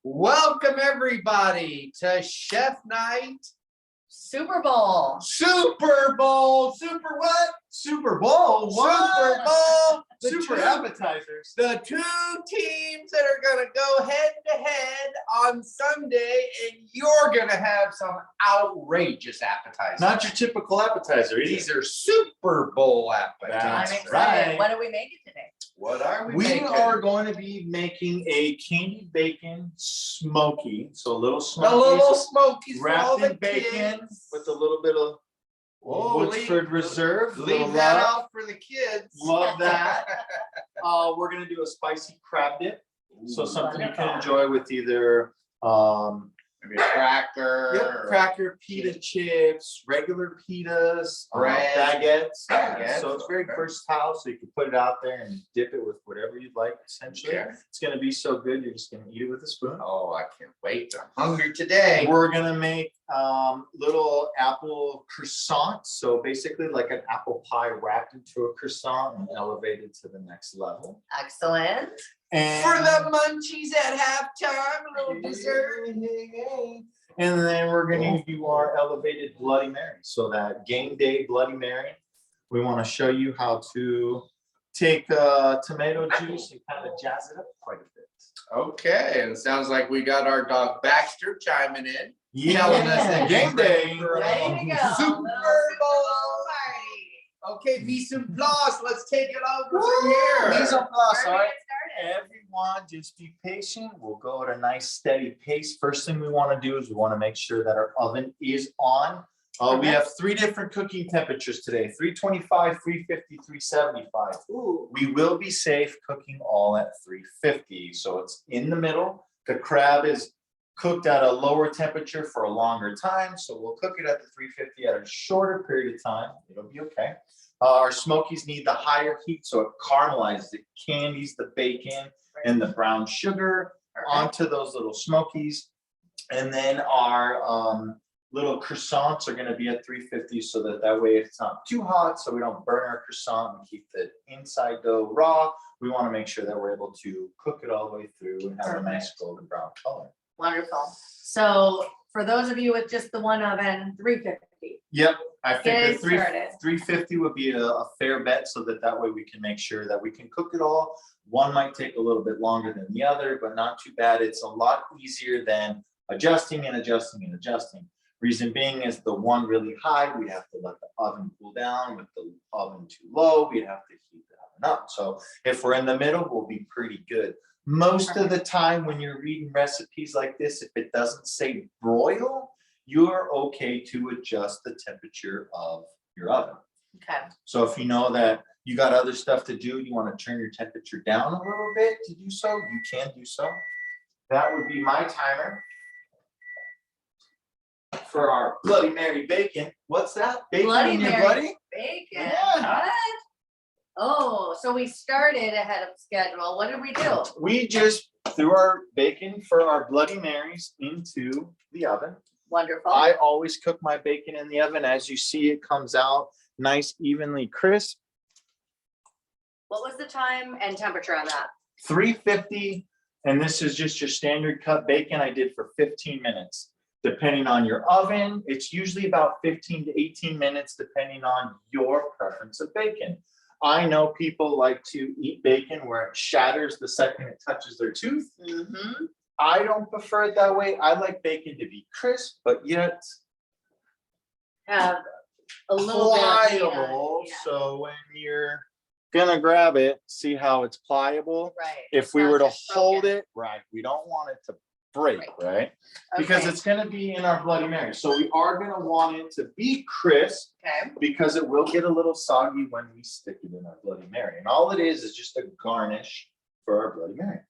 Welcome everybody to Chef Night Super Bowl. Super Bowl. Super what? Super Bowl. What? Super Bowl. Super appetizers. The two teams that are going to go head to head on Sunday, and you're going to have some outrageous appetizers. Not your typical appetizer. These are Super Bowl appetizers. That's I'm excited. right. What are we making today? What are we We making? are going to be making a candy bacon smoky. So a little the smoky little Smokies for all wrapped the in bacon kids. with a little bit of Woodford Reserve. Leave that out for the kids. Love that. We're gonna do a spicy crab dip. So something you can enjoy with either Maybe a cracker. cracker, pita chips, regular pitas, Bread. baguettes. Baguettes, So it's very okay. versatile. So you can put it out there and dip it with whatever you'd like. Essentially, Okay. it's gonna be so good. You're just gonna eat it with a spoon. Oh, I can't wait. I'm hungry today. We're gonna make little apple croissants. So basically like an apple pie wrapped into a croissant and elevated to the next level. Excellent. And For the munchies at halftime, a little dessert. And then we're gonna do our elevated Bloody Mary. So that game day Bloody Mary, we want to show you how to take tomato juice and kind of jazz it up quite a bit. Okay, and it sounds like we got our dog Baxter chiming in. Telling us that game day. Ready to go. Super Little Bowl. party. Okay, mise en place. Let's take it over from here. Mise en place, Where all are we right. get started? Everyone, just be patient. We'll go at a nice steady pace. First thing we want to do is we want to make sure that our oven is on. We Okay. have 3 different cooking temperatures today: 325, 350, 375. Ooh. We will be safe cooking all at 350. So it's in the middle. The crab is cooked at a lower temperature for a longer time. So we'll cook it at the 350 at a shorter period of time. It'll be okay. Our Smokies need the higher heat, so it caramelizes, it candies the bacon and the brown sugar onto those little Smokies. And then our little croissants are going to be at 350, so that way it's not too hot, so we don't burn our croissant and keep the inside dough raw. We want to make sure that we're able to cook it all the way through and have a nice golden brown color. Wonderful. So for those of you with just the one oven, 350. Yep, I Get think it the started. 350 would be a fair bet, so that way we can make sure that we can cook it all. One might take a little bit longer than the other, but not too bad. It's a lot easier than adjusting and adjusting and adjusting. Reason being is the one really high, we'd have to let the oven cool down. With the oven too low, we'd have to heat the oven up. So if we're in the middle, we'll be pretty good. Most of the time when you're reading recipes like this, if it doesn't say broil, you're okay to adjust the temperature of your oven. Okay. So if you know that you got other stuff to do, you want to turn your temperature down a little bit to do so, you can do so. That would be my timer for our Bloody Mary bacon. What's that? Bacon Bloody in your Mary bloody? Bacon. Yeah. What? Oh, so we started ahead of schedule. What did we do? We just threw our bacon for our Bloody Marys into the oven. Wonderful. I always cook my bacon in the oven. As you see, it comes out nice, evenly crisp. What was the time and temperature on that? 350, and this is just your standard cut bacon. I did for 15 minutes. Depending on your oven, it's usually about 15 to 18 minutes, depending on your preference of bacon. I know people like to eat bacon where it shatters the second it touches their tooth. Mm-hmm. I don't prefer it that way. I like bacon to be crisp, but yet Have a little bit of heat on it. pliable. Yeah. So when you're gonna grab it, see how it's pliable. Right. If we Not were to just hold broken. it, right, we don't want it to break, right? Because Okay. it's gonna be in our Bloody Mary. So we are gonna want it to be crisp Okay. because it will get a little soggy when we stick it in our Bloody Mary. And all it is just a garnish for our Bloody Mary.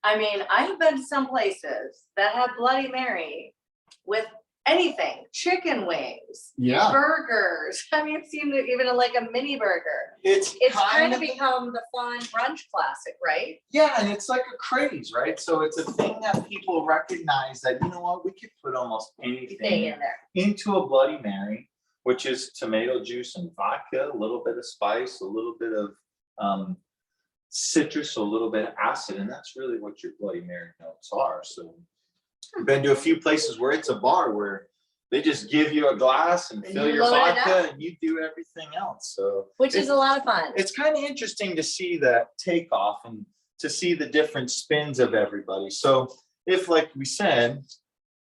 I mean, I have been to some places that have Bloody Mary with anything, chicken wings, Yeah. burgers. I mean, I've seen even like a mini burger. It's It's kind kind of of become the fun brunch classic, right? Yeah, and it's like a craze, right? So it's a thing that people recognize that, you know what, we could put almost Thing anything in there. into a Bloody Mary, which is tomato juice and vodka, a little bit of spice, a little bit of citrus, so a little bit of acid, and that's really what your Bloody Mary notes are. So I've been to a few places where it's a bar where they just give you a glass and And fill you your load it vodka and you do everything else. So Which is a lot of fun. it's kind of interesting to see that takeoff and to see the different spins of everybody. So if, like we said,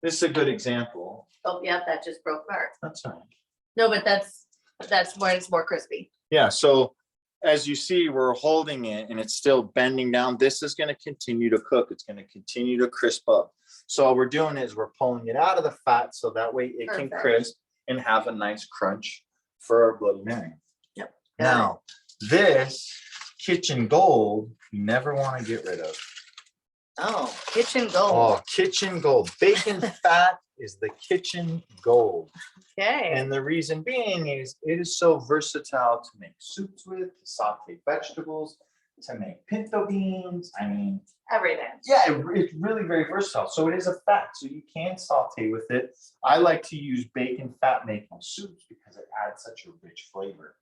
this is a good example. Oh, yeah, that just broke apart. That's all right. No, but that's where it's more crispy. Yeah, so as you see, we're holding it and it's still bending down. This is going to continue to cook. It's going to continue to crisp up. So all we're doing is we're pulling it out of the fat so that way it can Perfect. crisp and have a nice crunch for our Bloody Mary. Yep. Now, this kitchen gold, you never want to get rid of. Oh, kitchen gold. Oh, kitchen gold. Bacon fat is the kitchen gold. Okay. And the reason being is it is so versatile to make soups with, to saute vegetables, to make pinto beans. I mean, Everything. yeah, it's really very versatile. So it is a fat, so you can saute with it. I like to use bacon fat making soups because it adds such a rich flavor.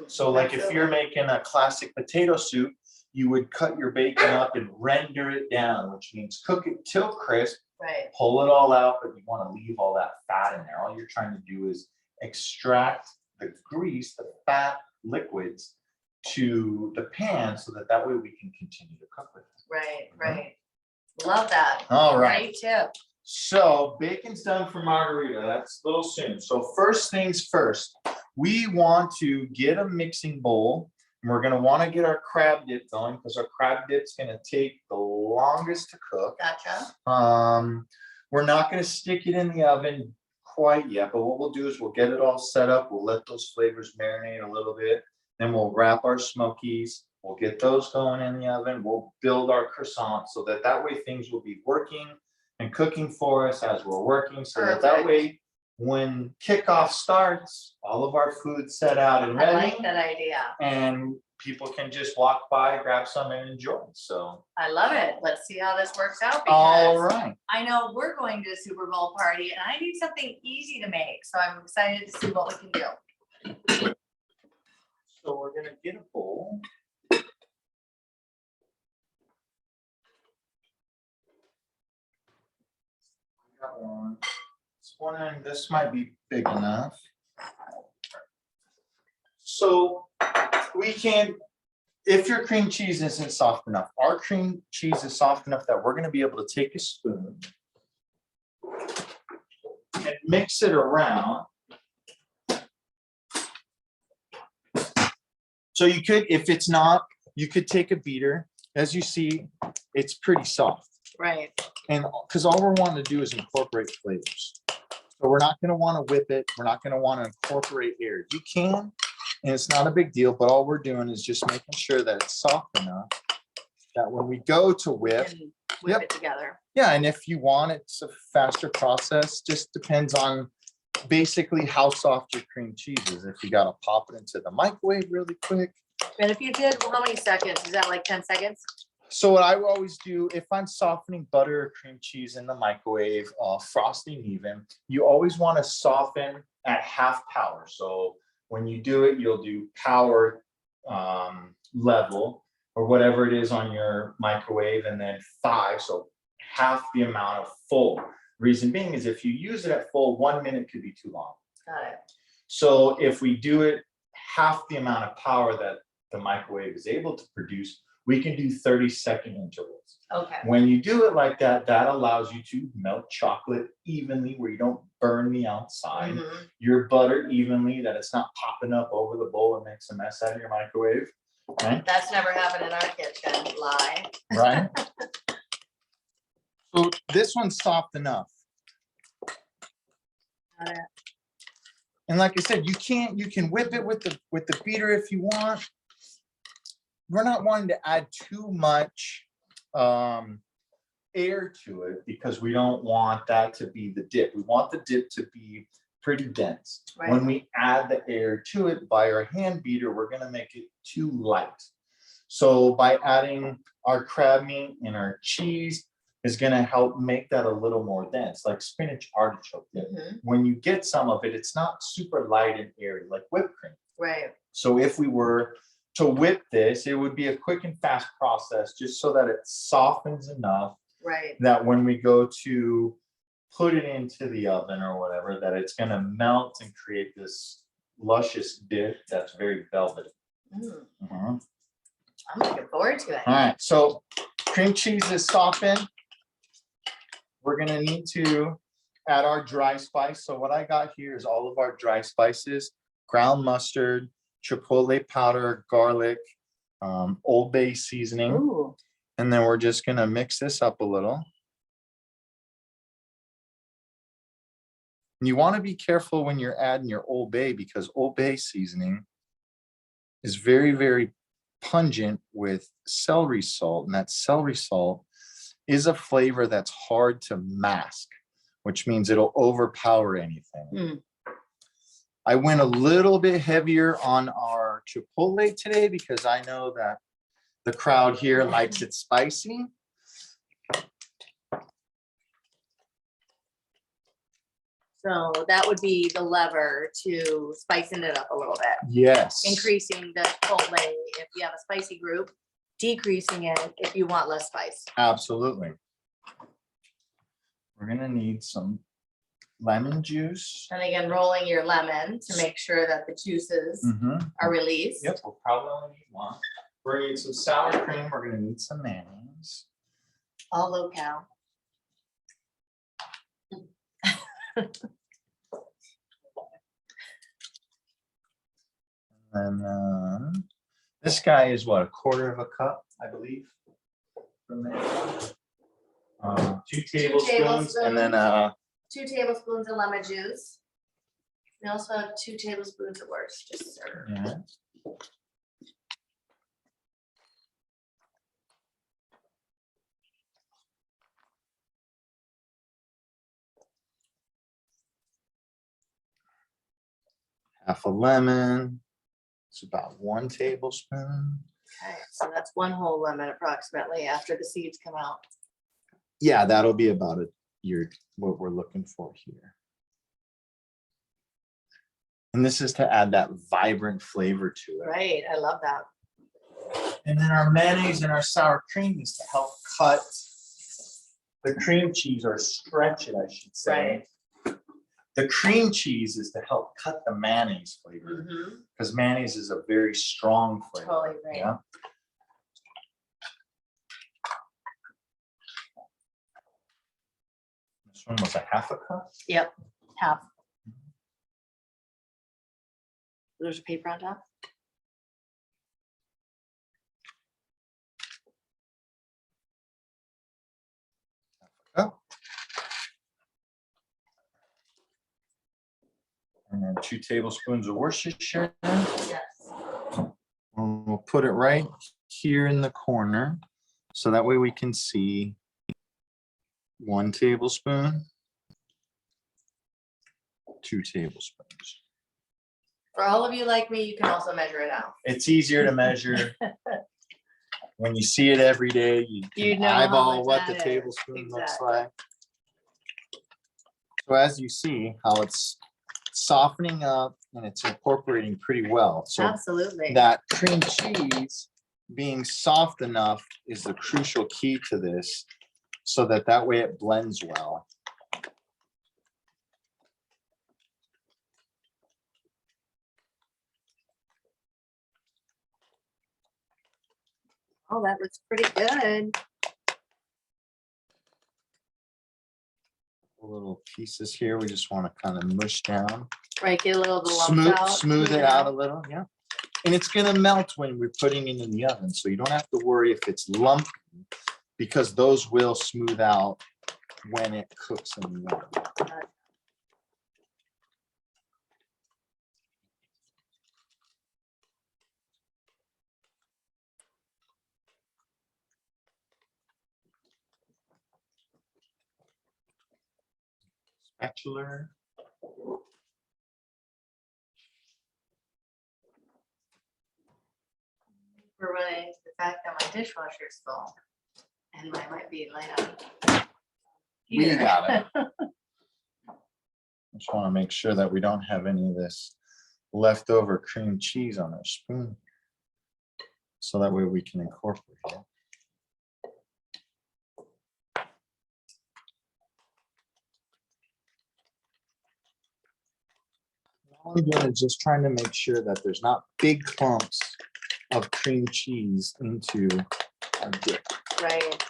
So like if you're making a classic potato soup, you would cut your bacon up and render it down, which means cook it till crisp, Right. pull it all out, but you want to leave all that fat in there. All you're trying to do is extract the grease, the fat liquids to the pan so that that way we can continue to cook with it. Right, right. Love that. All right. Great tip. So bacon's done for margarita. That's a little soon. So first things first, we want to get a mixing bowl. And we're going to want to get our crab dip going because our crab dip's going to take the longest to cook. Gotcha. We're not going to stick it in the oven quite yet, but what we'll do is we'll get it all set up. We'll let those flavors marinate a little bit. Then we'll wrap our Smokies. We'll get those going in the oven. We'll build our croissant so that that way things will be working and cooking for us as we're working. So that way, when kickoff starts, all of our food's set out and ready. I like that idea. And people can just walk by, grab some and enjoy. So I love it. Let's see how this works out. all Because right. I know we're going to a Super Bowl party and I need something easy to make. So I'm excited to see what we can do. So we're gonna get a bowl. Got one. Just wondering, this might be big enough. So we can, if your cream cheese isn't soft enough, our cream cheese is soft enough that we're gonna be able to take a spoon and mix it around. So you could, if it's not, you could take a beater. As you see, it's pretty soft. Right. And because all we're wanting to do is incorporate flavors. So we're not going to want to whip it. We're not going to want to incorporate air. You can, and it's not a big deal, but all we're doing is just making sure that it's soft enough that when we go to whip, And whip it together. yeah, and if you want, it's a faster process, just depends on basically how soft your cream cheese is. If you got to pop it into the microwave really quick. And if you did, well, how many seconds? Is that like 10 seconds? So what I always do, if I'm softening butter or cream cheese in the microwave, frosting even, you always want to soften at half power. So when you do it, you'll do power level or whatever it is on your microwave, and then 5, so half the amount of full. Reason being is if you use it at full, 1 minute could be too long. Got it. So if we do it half the amount of power that the microwave is able to produce, we can do 30-second intervals. Okay. When you do it like that, that allows you to melt chocolate evenly where you don't burn the outside, your butter evenly, that it's not popping up over the bowl and makes a mess out of your microwave. Right? That's never happened in our kitchen. Lie. Right? So this one's soft enough. Got it. And like I said, you can whip it with the beater if you want. We're not wanting to add too much air to it because we don't want that to be the dip. We want the dip to be pretty dense. Right. When we add the air to it by our hand beater, we're going to make it too light. So by adding our crab meat and our cheese is going to help make that a little more dense, like spinach artichoke dip. When you get some of it, it's not super light and airy like whipped cream. Right. So if we were to whip this, it would be a quick and fast process, just so that it softens enough Right. that when we go to put it into the oven or whatever, that it's gonna melt and create this luscious dip that's very velvety. Mm, Mhm. I'm looking forward to it. All right, so cream cheese is softened. We're gonna need to add our dry spice. So what I got here is all of our dry spices: ground mustard, chipotle powder, garlic, Old Bay seasoning. Ooh, And then we're just gonna mix this up a little. You want to be careful when you're adding your Old Bay, because Old Bay seasoning is very, very pungent with celery salt, and that celery salt is a flavor that's hard to mask, which means it'll overpower anything. Mm. I went a little bit heavier on our chipotle today because I know that the crowd here likes it spicy. So that would be the lever to spicing it up a little bit, Yes. increasing the chipotle if you have a spicy group, decreasing it if you want less spice. Absolutely. We're gonna need some lemon juice. And again, rolling your lemon to make sure that the juices Mhm. are released. Yep, we'll probably only need one. We're gonna need some sour cream. We're gonna need some mayonnaise. All locale. And this guy is what, a quarter of a cup, I believe. From there. 2 tablespoons, and then 2 tablespoons of lemon juice. We also have 2 tablespoons of Worcestershire. yeah. Half a lemon. It's about 1 tablespoon. Okay, so that's 1 whole lemon approximately after the seeds come out. Yeah, that'll be about what we're looking for here. And this is to add that vibrant flavor to it. Right, I love that. And then our mayonnaise and our sour cream is to help cut the cream cheese, or stretch it, I should say. The cream cheese is to help cut the mayonnaise flavor, because mayonnaise is a very strong flavor. Totally right. Yeah. This one was a half a cup. Yep, half. There's a paper on top. Oh. And then 2 tablespoons of Worcestershire. Yes. And we'll put it right here in the corner, so that way we can see 1 tablespoon, 2 tablespoons. For all of you like me, you can also measure it out. It's easier to measure. When you see it every day, you You can know how eyeball much what that the is. tablespoon looks Exactly. like. So as you see how it's softening up and it's incorporating pretty well. So Absolutely. that cream cheese being soft enough is the crucial key to this, so that way it blends well. Oh, that looks pretty good. Little pieces here, we just want to kind of mush down. Right, get a little of the lumps out. Smooth it out a little, yeah. And it's gonna melt when we're putting it in the oven, so you don't have to worry if it's lumpy, because those will smooth out when it cooks in the oven. Spatula. We're running into the fact that my dishwasher is full and I might be laying out. We here. got it. Just want to make sure that we don't have any of this leftover cream cheese on our spoon. So that way we can incorporate it. All I'm doing is just trying to make sure that there's not big clumps of cream cheese into our dip. Right.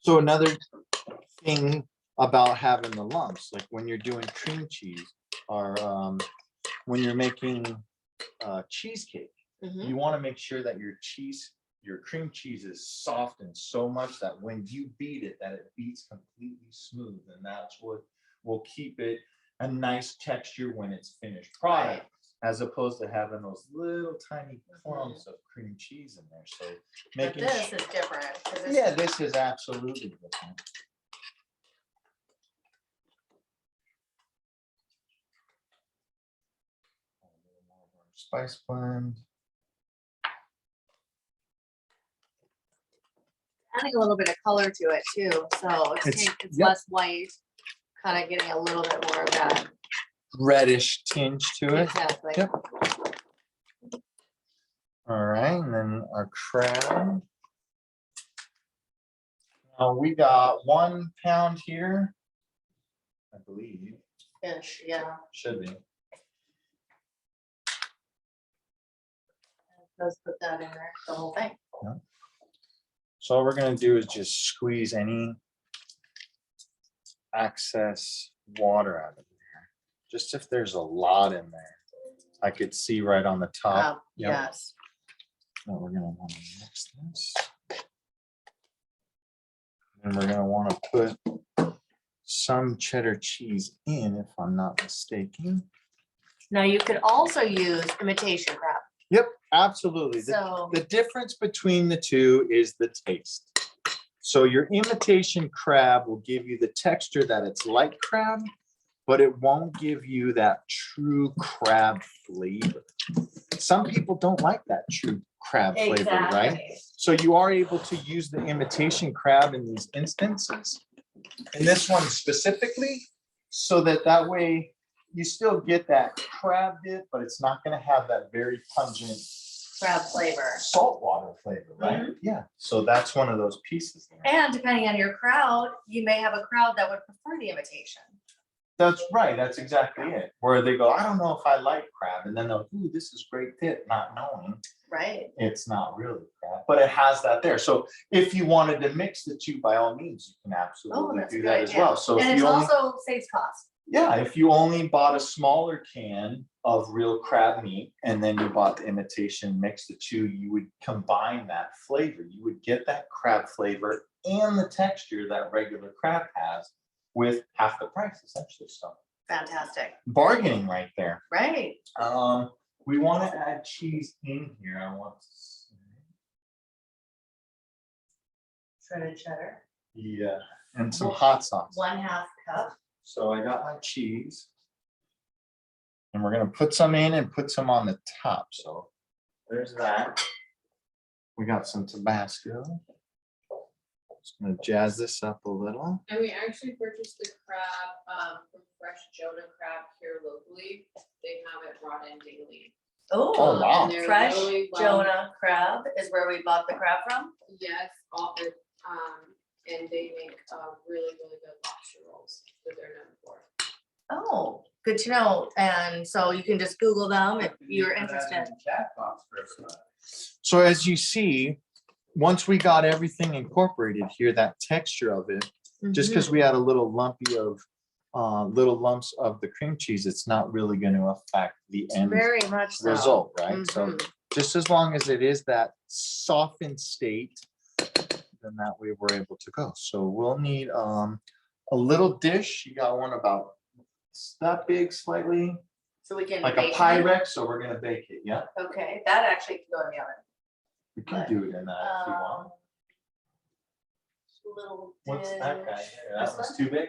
So another thing about having the lumps, like when you're doing cream cheese or when you're making cheesecake, Mhm. you want to make sure that your cream cheese is softened so much that when you beat it, that it beats completely smooth, and that's what will keep it a nice texture when it's finished product, as opposed to having those little tiny clumps of cream cheese in there. So But making this is different. 'Cause this yeah, this is absolutely different. A little more of our spice blend. adding a little bit of color to it too, so it's Yep. less white, kind of getting a little bit more of that. Reddish tinge to it. Exactly. Yep. All right, and then our crab. Now we got 1 pound here, I believe. Ish, yeah. Should be. Let's put that in there, the whole thing. So all we're gonna do is just squeeze any excess water out of there. Just if there's a lot in there. I could see right on the top. Yep. Yes. Now we're gonna want to mix this. And we're gonna want to put some cheddar cheese in, if I'm not mistaken. Now you could also use imitation crab. Yep, absolutely. So The difference between the two is the taste. So your imitation crab will give you the texture that it's like crab, but it won't give you that true crab flavor. Some people don't like that true crab flavor, right? exactly. So you are able to use the imitation crab in these instances, in this one specifically, so that way you still get that crab dip, but it's not going to have that very pungent Crab flavor. saltwater flavor, right? Yeah. So that's one of those pieces there. And depending on your crowd, you may have a crowd that would prefer the imitation. That's right. That's exactly it. Where they go, I don't know if I like crab, and then they'll, ooh, this is great dip, not knowing Right. it's not really crab, but it has that there. So if you wanted to mix the two, by all means, you can absolutely That's a do good that as idea. well. So And if it's you only, also saves cost. yeah, if you only bought a smaller can of real crab meat and then you bought the imitation, mix the two, you would combine that flavor. You would get that crab flavor and the texture that regular crab has with half the price, essentially. So Fantastic. bargaining right there. Right. We want to add cheese in here. I want to say. Shredded cheddar. Yeah, and some hot sauce. 1/2 cup. So I got my cheese. And we're gonna put some in and put some on the top. So there's that. We got some Tabasco. Just gonna jazz this up a little. And we actually purchased the crab from Fresh Jonah Crab here locally. They have it brought in daily. Oh, Oh, wow. And they're Fresh really well- Jonah crab is where we bought the crab from. Yes, all it, and they make really, really good lobster rolls that they're known for. Oh, good to know. And so you can just Google them if you're interested. So as you see, once we got everything incorporated here, that texture of it, just because we had a little lumpy of little lumps of the cream cheese, it's not really going to affect the end Very much so. result, right? So just as long as it is that softened state, then that way we're able to go. So we'll need a little dish. You got one about that big, slightly So we can like a bake it. Pyrex. So we're gonna bake it. Yeah, Okay, that actually can go in the oven. we can do it in that if you want. Little. What's that guy? dish. Here? That one's too big.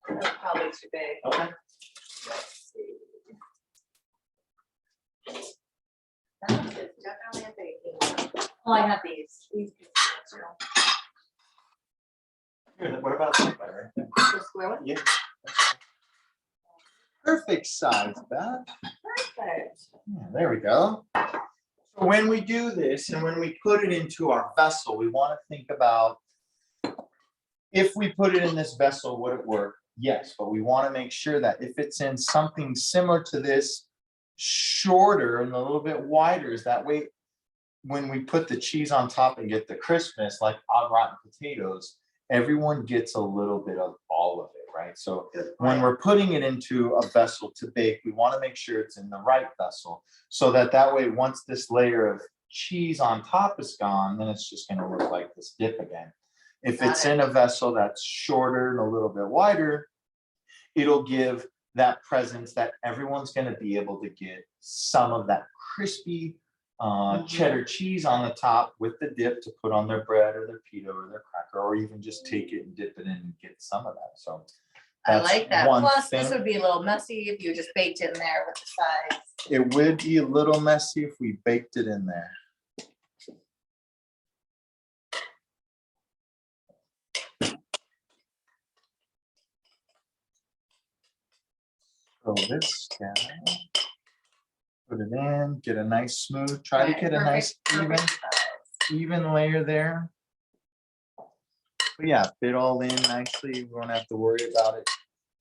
That's probably too big. Okay. Let's see. That is definitely a baking one. Oh, I have these. These. Here, what about that guy right there? The square one? Yeah. Perfect size, Beth. Perfect. Yeah, there we go. when we do this and when we put it into our vessel, we want to think about if we put it in this vessel, would it work? Yes, but we want to make sure that if it's in something similar to this, shorter and a little bit wider, is that way when we put the cheese on top and get the crispness, like on rotten potatoes, everyone gets a little bit of all of it, right? So when we're putting it into a vessel to bake, we want to make sure it's in the right vessel, so that way, once this layer of cheese on top is gone, then it's just going to look like this dip again. If it's in a vessel that's shorter and a little bit wider, it'll give that presence that everyone's going to be able to get some of that crispy cheddar cheese on the top with the dip to put on their bread or their pita or their cracker, or even just take it and dip it in and get some of that. So I like that. one Plus, this thing. would be a little messy if you just baked it in there with the sides. It would be a little messy if we baked it in there. Throw this down. Put it in, get a nice smooth, try to get a nice even layer there. But yeah, fit all in nicely. We won't have to worry about it.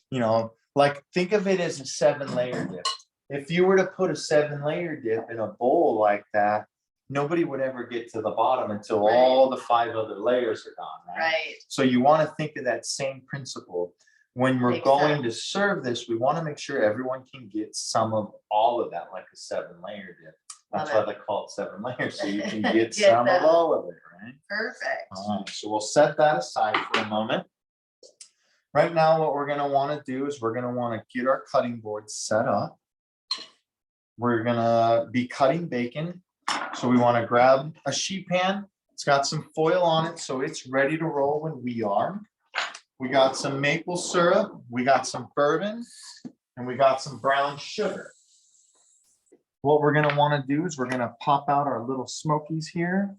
You know, like think of it as a 7-layer dip. If you were to put a 7-layer dip in a bowl like that, nobody would ever get to the bottom until all the 5 other layers are gone, right? Right. So you want to think of that same principle. When we're Makes going to serve this, we want to make sure everyone can get some of all of that, like a 7-layer dip. That's why they call it 7 layers, so you can get some of all of it, right? Perfect. All right, so we'll set that aside for a moment. Right now, what we're gonna want to do is we're gonna want to get our cutting board set up. We're gonna be cutting bacon. So we want to grab a sheet pan. It's got some foil on it, so it's ready to roll when we are. We got some maple syrup, we got some bourbon, and we got some brown sugar. What we're gonna want to do is we're gonna pop out our little Smokies here.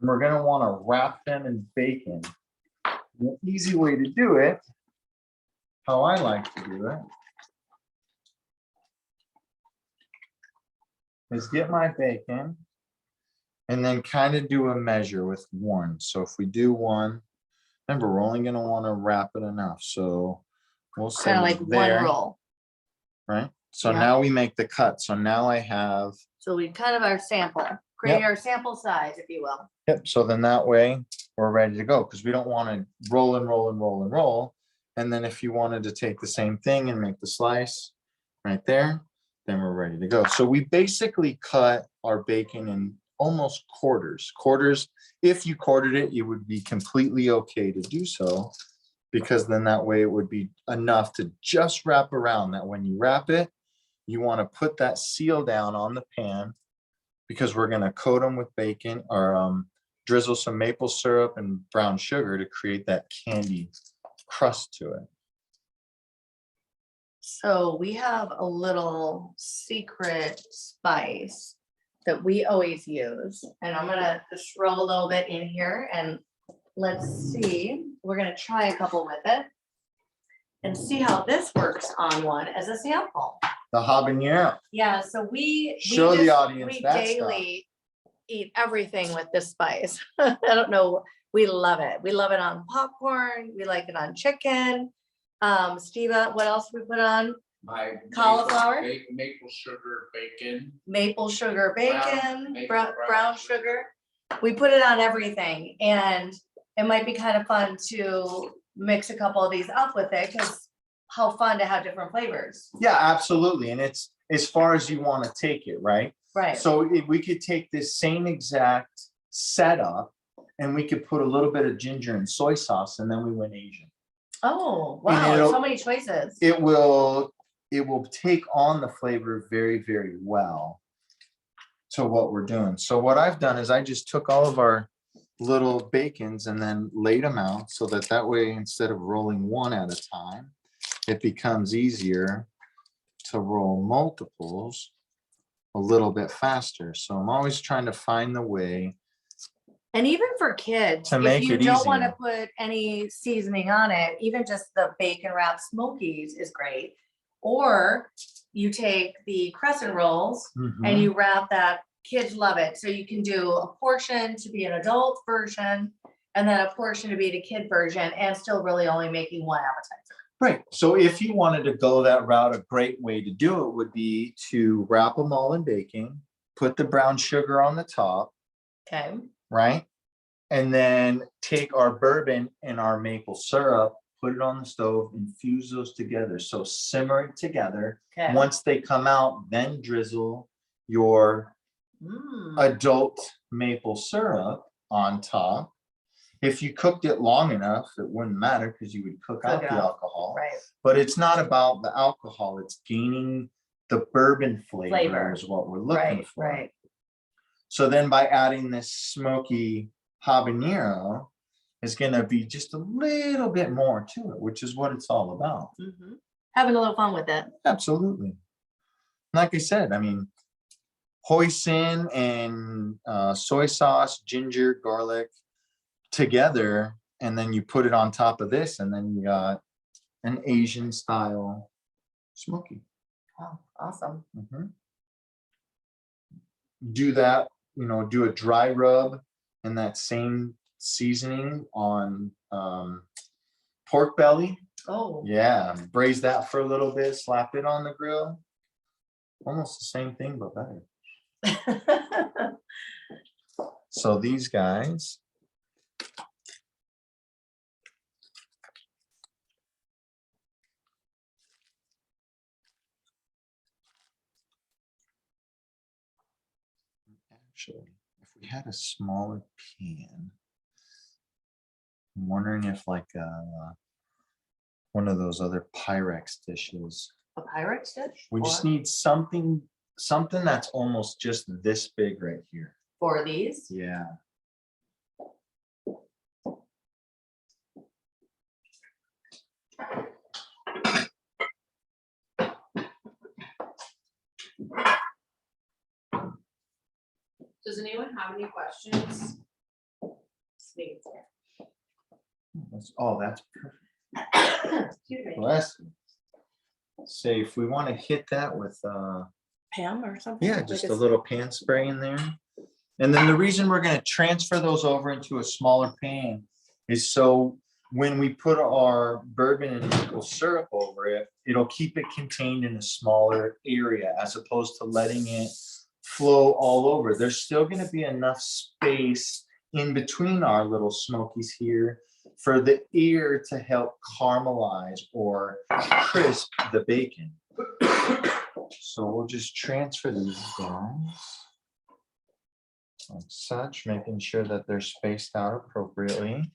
And we're gonna want to wrap them in bacon. The easy way to do it, how I like to do it, is get my bacon and then kind of do a measure with one. So if we do one, remember, we're only going to want to wrap it enough. So we'll say Kind of like there, one roll. right? So Yeah. now we make the cut. So now I have, So we kind of our sample, create our sample size, if you will. yep. So then that way we're ready to go, because we don't want to roll and roll and roll and roll. And then if you wanted to take the same thing and make the slice right there, then we're ready to go. So we basically cut our bacon in almost quarters. If you quartered it, it would be completely okay to do so, because then that way it would be enough to just wrap around. That when you wrap it, you want to put that seal down on the pan, because we're going to coat them with bacon or drizzle some maple syrup and brown sugar to create that candy crust to it. So we have a little secret spice that we always use, and I'm gonna just roll a little bit in here and let's see. We're gonna try a couple with it and see how this works on one as a sample. The habanero. Yeah, so we Show the just- audience we that daily eat everything with this spice. I don't know. We love it. We love it on popcorn. We like it on chicken. Steva, what else we put on? My Cauliflower? maple sugar bacon. Maple sugar bacon, maple brown brown sugar. We put it on everything, and it might be kind of fun to mix a couple of these up with it, because how fun to have different flavors. Yeah, absolutely. And it's as far as you want to take it, right? Right. So if we could take this same exact setup and we could put a little bit of ginger and soy sauce, and then we went Asian. Oh, And wow, it'll- so many choices. It will take on the flavor very, very well to what we're doing. So what I've done is I just took all of our little bacons and then laid them out, so that way, instead of rolling one at a time, it becomes easier to roll multiples a little bit faster. So I'm always trying to find the way And even for kids, To if make you it don't want to easier. put any seasoning on it, even just the bacon wrapped Smokies is great. Or you take the crescent rolls Mhm. and you wrap that, kids love it. So you can do a portion to be an adult version and then a portion to be the kid version and still really only making one appetizer. Right, so if you wanted to go that route, a great way to do it would be to wrap them all in bacon, put the brown sugar on the top, Okay. right? And then take our bourbon and our maple syrup, put it on the stove, infuse those together. So simmer it together. Okay. Once they come out, then drizzle your adult maple syrup on top. If you cooked it long enough, it wouldn't matter because you would cook out it the out. alcohol. Right. But it's not about the alcohol, it's gaining the bourbon flavor is what we're looking Right. for. Right. So then by adding this smoky habanero is gonna be just a little bit more to it, which is what it's all about. Mhm. Having a little fun with it. Absolutely. Like I said, I mean, hoisin and soy sauce, ginger, garlic together, and then you put it on top of this, and then you got an Asian style smoky. Oh, awesome. Mhm. Do that, do a dry rub and that same seasoning on pork belly. Oh. Yeah, braise that for a little bit, slap it on the grill. Almost the same thing, but better. So these guys. Actually, if we had a smaller pan, I'm wondering if like one of those other Pyrex dishes. A Pyrex dish? We just Or need something that's almost just this big right here. for these? Yeah. Does anyone have any questions? Sweet. That's perfect. Excuse me. Bless you. Say if we want to hit that with Pam or something? yeah, just a little pan spray in there. And then the reason we're going to transfer those over into a smaller pan is so when we put our bourbon and maple syrup over it, it'll keep it contained in a smaller area as opposed to letting it flow all over. There's still going to be enough space in between our little smokies here for the air to help caramelize or crisp the bacon. So we'll just transfer these guys like such, making sure that they're spaced out appropriately.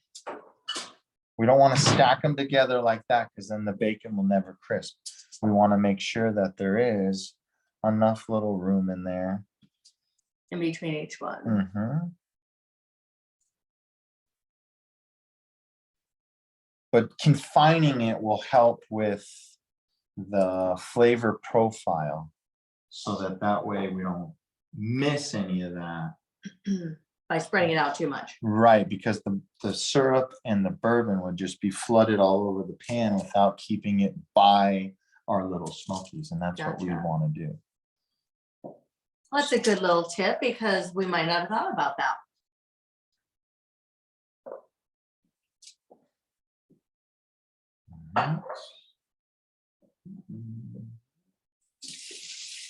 We don't want to stack them together like that because then the bacon will never crisp. We want to make sure that there is enough little room in there. In between each one. Mm-hmm. But confining it will help with the flavor profile so that way we don't miss any of that. By spreading it out too much. Right, because the syrup and the bourbon would just be flooded all over the pan without keeping it by our little smokies, and that's what we Gotcha. want to do. Well, that's a good little tip because we might not have thought about that. Alright.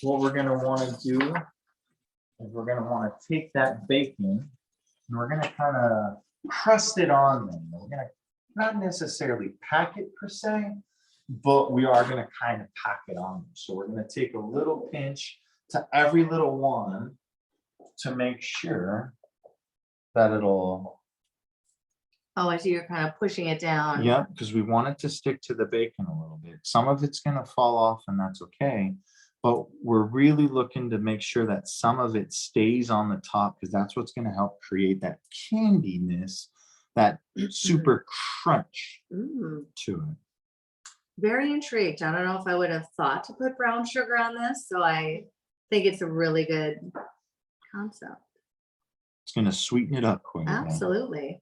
What we're gonna want to do is we're gonna want to take that bacon and we're gonna kind of crust it on them. We're gonna not necessarily pack it per se, but we are gonna kind of pack it on them. So we're gonna take a little pinch to every little one to make sure that it'll. Oh, I see you're kind of pushing it down. Yeah, because we want it to stick to the bacon a little bit. Some of it's gonna fall off and that's okay. But we're really looking to make sure that some of it stays on the top because that's what's gonna help create that candiness, that super crunch Mm, to it. very intrigued. I don't know if I would have thought to put brown sugar on this, so I think it's a really good concept. It's gonna sweeten it up quick. Absolutely.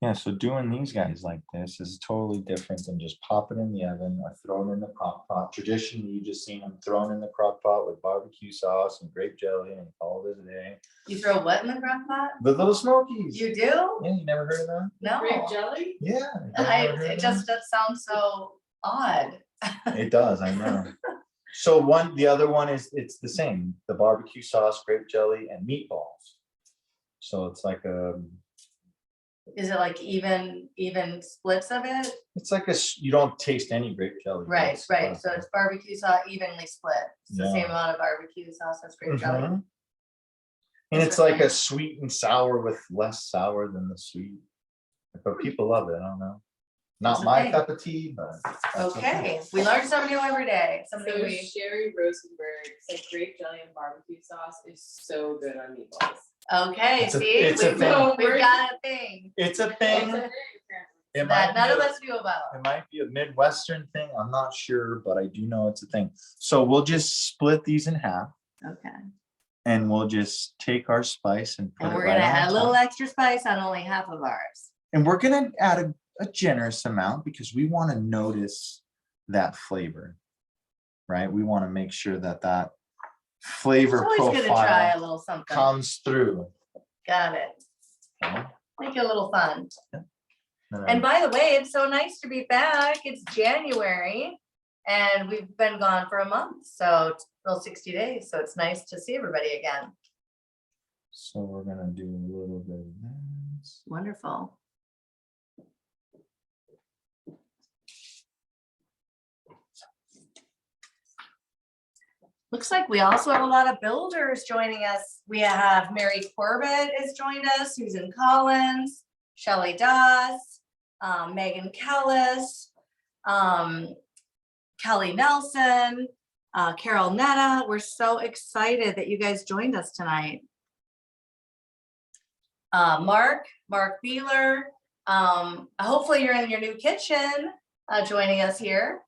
Yeah, so doing these guys like this is totally different than just popping in the oven or throwing in the crock pot. Traditionally, you just seen them thrown in the crock pot with barbecue sauce and grape jelly and call it a day. You throw what in the crock pot? The little Smokies. You do? Yeah, you never heard of that? No. Grape jelly? Yeah. you never heard It of just does sound so odd. that? It does, I know. So the other one is, it's the same, the barbecue sauce, grape jelly and meatballs. So it's like Is it like even splits of it? it's like you don't taste any grape jelly. Right, It's, right. So it's barbecue sauce evenly split. It's the same Yeah. amount of barbecue sauce as grape jelly. Mhm. And it's like a sweet and sour with less sour than the sweet. But people love it, I don't know. Not That's my okay. cup of tea, but. that's Okay, we learn something new every day. So Something we, Sherry Rosenberg said grape jelly and barbecue sauce is so good on meatballs. okay, It's a- see, it's a we've thing. we've got a thing It's a It's thing. a thing, It that might none be of a- us knew about. It might be a Midwestern thing, I'm not sure, but I do know it's a thing. So we'll just split these in half Okay. and we'll just take our spice and put And it we're right gonna on add a little top. extra spice on only half of ours. And we're gonna add a generous amount because we want to notice that flavor, right? We want to make sure that flavor It's always good to try profile a little something. comes through. Got it. Okay? Make it a little fun. And And by the way, it's so nice to be back. It's January and we've been gone for a month, so well, 60 days. So it's nice to see everybody again. so we're gonna do a little bit of this. Wonderful. Looks like we also have a lot of builders joining us. We have Mary Corbett has joined us, Susan Collins, Shelley Doss, Megan Kellis, Kelly Nelson, Carol Netta. We're so excited that you guys joined us tonight. Mark Beeler. Hopefully you're in your new kitchen joining us here.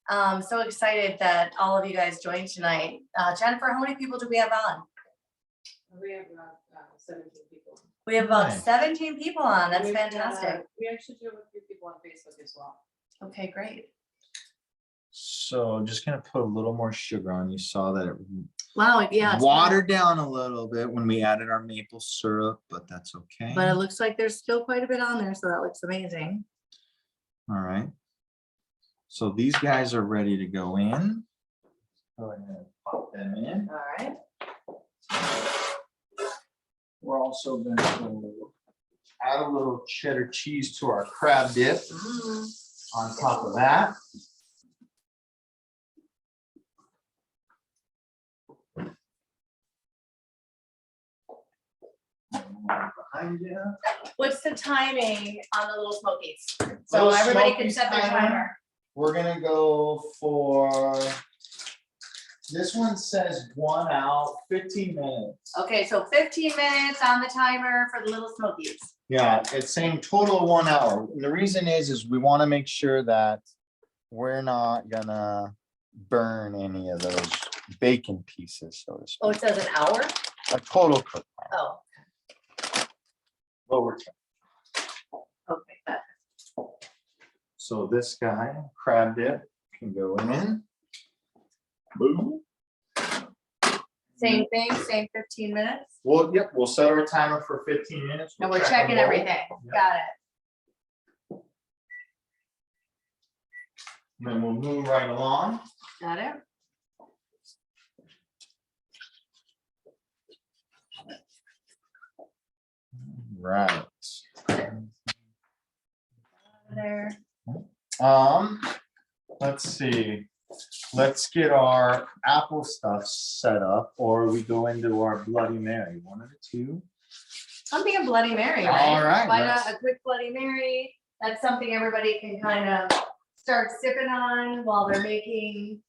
So excited that all of you guys joined tonight. Jennifer, how many people do we have on? We have about 17 people. We have about Nice. 17 people on. That's We've, fantastic. We actually do have a few people on Facebook as well. Okay, great. So I'm just gonna put a little more sugar on. You saw that it Wow, yeah. it's watered down a little bit when we added our maple syrup, but that's okay. But it looks like there's still quite a bit on there, so that looks amazing. All right. So these guys are ready to go in. Go ahead and pop them in. All right. We're also going to add a little cheddar cheese to our crab dip on top of that. Behind you. What's the timing on the little Smokies? So Little everybody can Smokies set their timer. timer. We're gonna go for, this one says 1 hour, 15 minutes. Okay, so 15 minutes on the timer for the little Smokies. Yeah, it's saying total of 1 hour. And the reason is we want to make sure that we're not gonna burn any of those bacon pieces, so to speak. Oh, it says an hour? A total cook time. Oh, Lower time. okay. got it. So this guy, crab dip, can go in. Boom. Same thing, same 15 minutes. Well, yep, we'll set our timer for 15 minutes. And We'll we're check checking them all. everything. Yep. Got it. Then we'll move right along. Got it. Right. There. Let's see. Let's get our apple stuff set up, or we go into our Bloody Mary, one of the two. I'm thinking Bloody Mary, right? All right, Why not let's- a quick Bloody Mary? That's something everybody can kind of start sipping on while they're making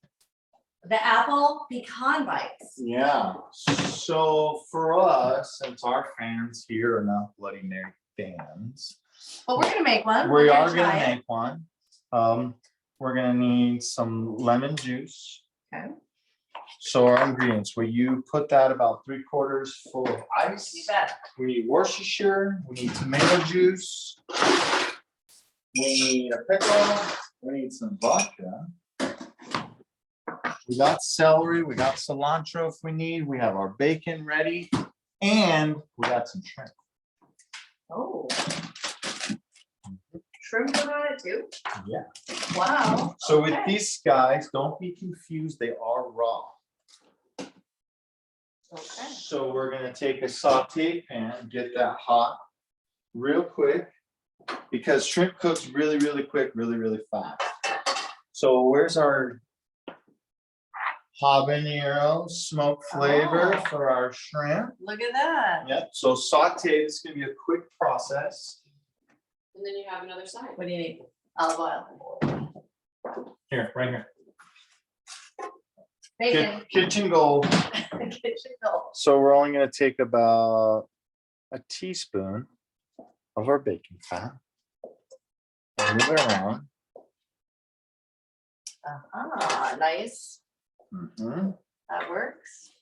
the apple pecan bites. Yeah, so for us, since our fans here are not Bloody Mary fans, But we're gonna make one. we We're are try gonna it. make one. We're gonna need some lemon juice. Okay. So our ingredients, will you put that about 3/4 full of You ice? bet. We need Worcestershire, we need tomato juice. We need a pickle, we need some vodka. We got celery, we got cilantro if we need, we have our bacon ready, and we got some shrimp. Oh. Shrimp put on it too? Yeah. Wow. So with okay. these guys, don't be confused, they are raw. Okay. So we're gonna take a saute pan, get that hot real quick, because shrimp cooks really, really quick, really, really fast. So where's our habanero smoke flavor Oh. for our shrimp? Look at that. Yep, so saute, this is gonna be a quick process. And then you have another side. What do you need? Olive oil. Here, right here. Bacon. Kitchen gold. Kitchen gold. So we're only gonna take about a teaspoon of our bacon fat. Move it around. Nice. Mhm. That works.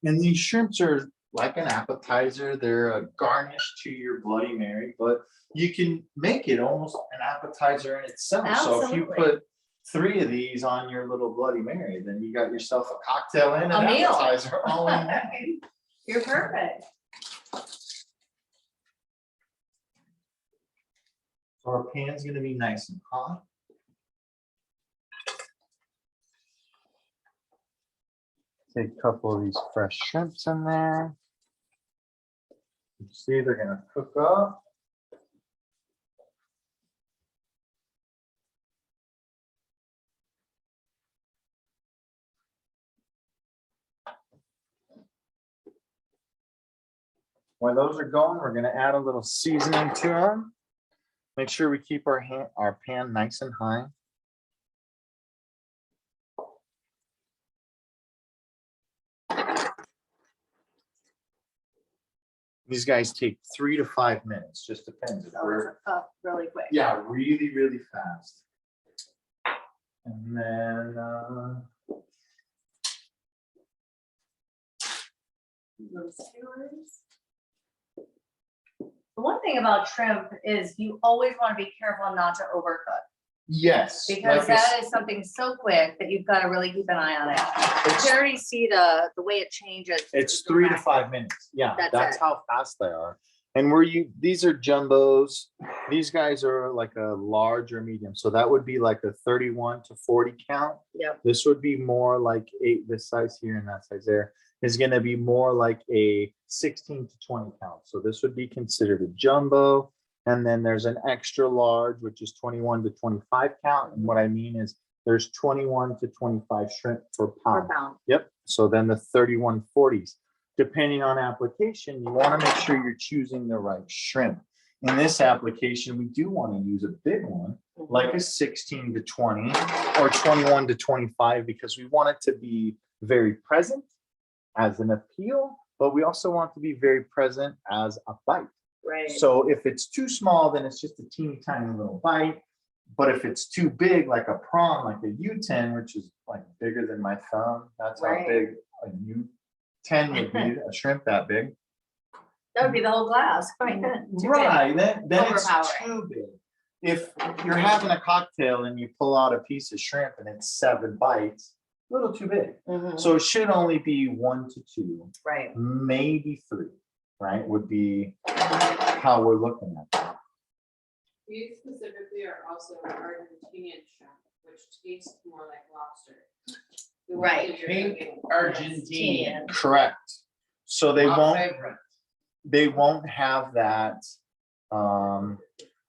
And these shrimps are like an appetizer. They're a garnish to your Bloody Mary, but you can make it almost an appetizer in itself. So if you Absolutely. put 3 of these on your little Bloody Mary, then you got yourself a cocktail and an A meal. appetizer all in one. You're perfect. So our pan's gonna be nice and hot. Take a couple of these fresh shrimps in there. You see, they're gonna cook up. While those are going, we're gonna add a little seasoning to them. Make sure we keep our pan nice and high. These guys take 3 to 5 minutes, just depends. If So we're, it's up really quick. yeah, really, really fast. And then, Little skewers. The one thing about shrimp is you always want to be careful not to overcook, yes. because like I that is something so quick that you've got to really keep an eye on it. You can already see the way it changes. It's 3 to 5 minutes. Yeah, That's that's it. how fast they are. And these are jumbos. These guys are like a large or medium. So that would be like a 31 to 40 count. Yep. This would be more like this size here and that size there is going to be more like a 16 to 20 count. So this would be considered a jumbo. And then there's an extra large, which is 21 to 25 count. And what I mean is there's 21 to 25 shrimp per Per pound. pound. Yep. So then the 3140s, depending on application, you want to make sure you're choosing the right shrimp. In this application, we do want to use a big one, like a 16 to 20 or 21 to 25, because we want it to be very present as an appeal, but we also want to be very present as a bite. Right. So if it's too small, then it's just a teeny tiny little bite. But if it's too big, like a prawn, like a U10, which is like bigger than my thumb, that's how Right. big a U10 would be, a shrimp that big. That would be the whole glass. Right. Too big. Right, then it's Overpowering. too big. If you're having a cocktail and you pull out a piece of shrimp and it's 7 bites, a little too big. Mhm. So it should only be 1 to 2, Right. maybe 3, right? Would be how we're looking at that. We specifically are also an Argentinian shrimp, which tastes more like lobster. The one Right. that you're Pink cooking. Argentinian. Correct. So they My won't favorite. have that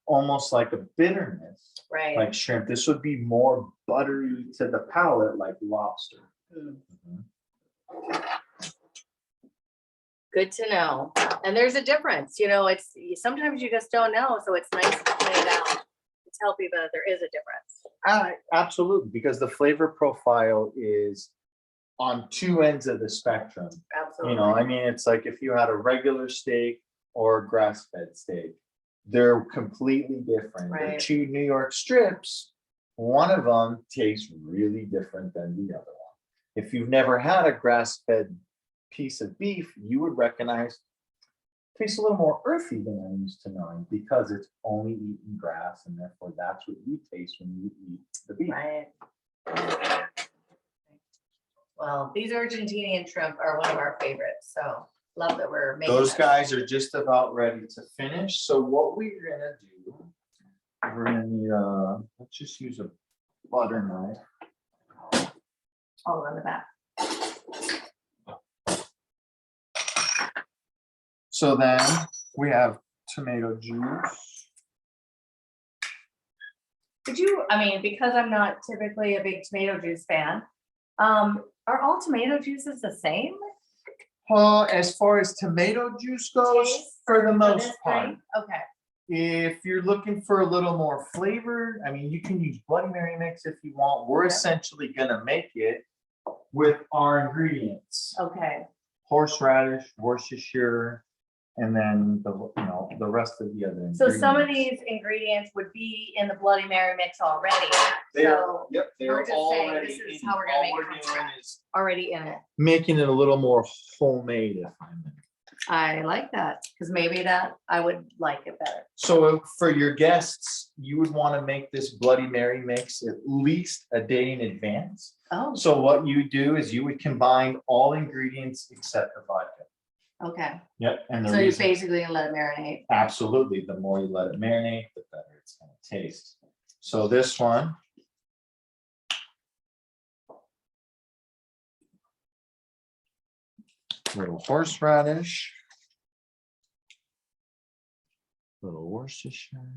almost like a bitterness Right. like shrimp. This would be more buttery to the palate like lobster. Mm. Good to know. And there's a difference, it's sometimes you just don't know. So it's nice to point it out to tell people that there is a difference. Absolutely, because the flavor profile is on 2 ends of the spectrum. Absolutely. I mean, it's like if you had a regular steak or a grass-fed steak, They're completely different. They're Right. chewed New York strips. One of them tastes really different than the other one. If you've never had a grass-fed piece of beef, you would recognize it tastes a little more earthy than I'm used to knowing because it's only eating grass, and therefore that's what you taste when you eat the beef. Right. Well, these Argentinian shrimp are one of our favorites, so love that we're making. Those this. guys are just about ready to finish. So what we're gonna do, we're gonna need let's just use a butter knife. All on the back. So then we have tomato juice. Could you, I mean, because I'm not typically a big tomato juice fan, are all tomato juices the same? Well, as far as tomato juice goes, Taste for the for most this part. thing? Okay, If you're looking for a little more flavor, I mean, you can use Bloody Mary mix if you want. We're Yeah. essentially gonna make it with our ingredients. okay. Horseradish, Worcestershire, and then the rest of the other ingredients. So some of these ingredients would be in the Bloody Mary mix already, so Yep, we're they're just saying already this is in. how we're gonna All make it we're from doing scratch. is already in it. making it a little more homemade, if I may. I like that, because maybe that I would like it better. So for your guests, you would want to make this Bloody Mary mix at least a day in advance. Oh, So what you do is you would combine all ingredients except for vodka. okay. Yep, and the So you're reason, basically gonna let it marinate. absolutely, the more you let it marinate, the better it's gonna taste. So this one. Little horseradish. Little Worcestershire.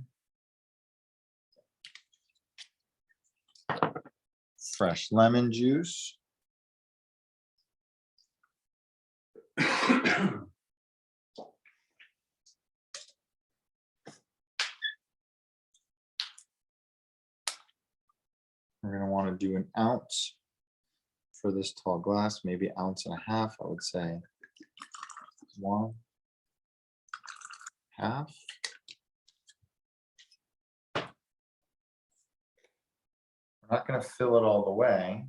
Fresh lemon juice. We're gonna want to do an ounce for this tall glass, maybe an ounce and a half, I would say. 1.5. We're not gonna fill it all the way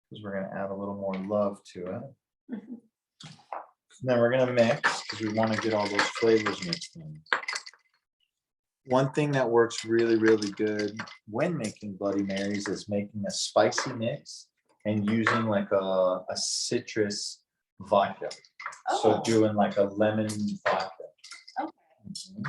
because we're gonna add a little more love to it. Then we're gonna mix because we want to get all those flavors mixed in. One thing that works really, really good when making Bloody Marys is making a spicy mix and using like a citrus vodka. So Oh. doing like a lemon vodka. Okay. Mhm.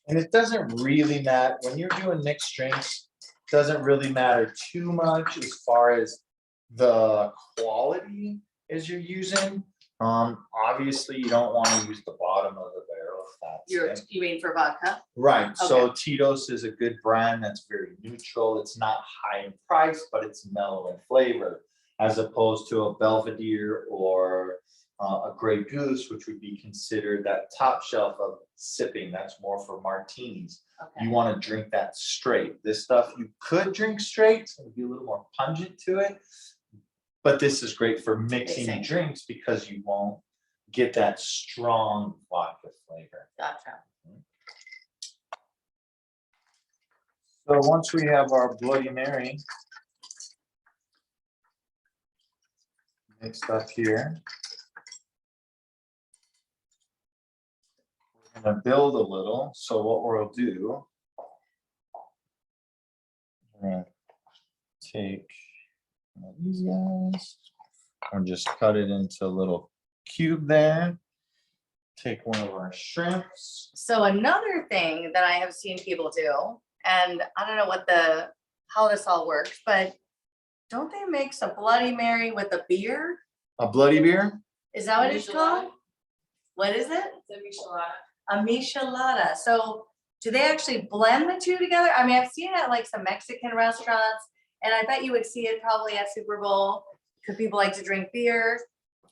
And it doesn't really matter, when you're doing mixed drinks, it doesn't really matter too much as far as the quality as you're using. Obviously you don't want to use the bottom of the barrel if that's it. You mean for vodka? Right, so Tito's is a good brand that's very neutral. It's not high in price, but it's mellow in flavor, as opposed to a Belvedere or a Grey Goose, which would be considered that top shelf of sipping. That's more for martinis. Okay. You want to drink that straight. This stuff you could drink straight, so it'd be a little more pungent to it. But this is great for mixing Mixing. drinks because you won't get that strong vodka flavor. Gotcha. So once we have our Bloody Mary mixed up here, we're gonna build a little. So what we'll do, we're gonna take one of these guys and just cut it into a little cube there. Take one of our shrimps. So another thing that I have seen people do, and I don't know how this all works, but don't they mix a Bloody Mary with a beer? A bloody beer? Is that what it's Michelada. called? What is it? It's a michelada. A michelada. So do they actually blend the two together? I mean, I've seen it at like some Mexican restaurants, and I bet you would see it probably at Super Bowl because people like to drink beer.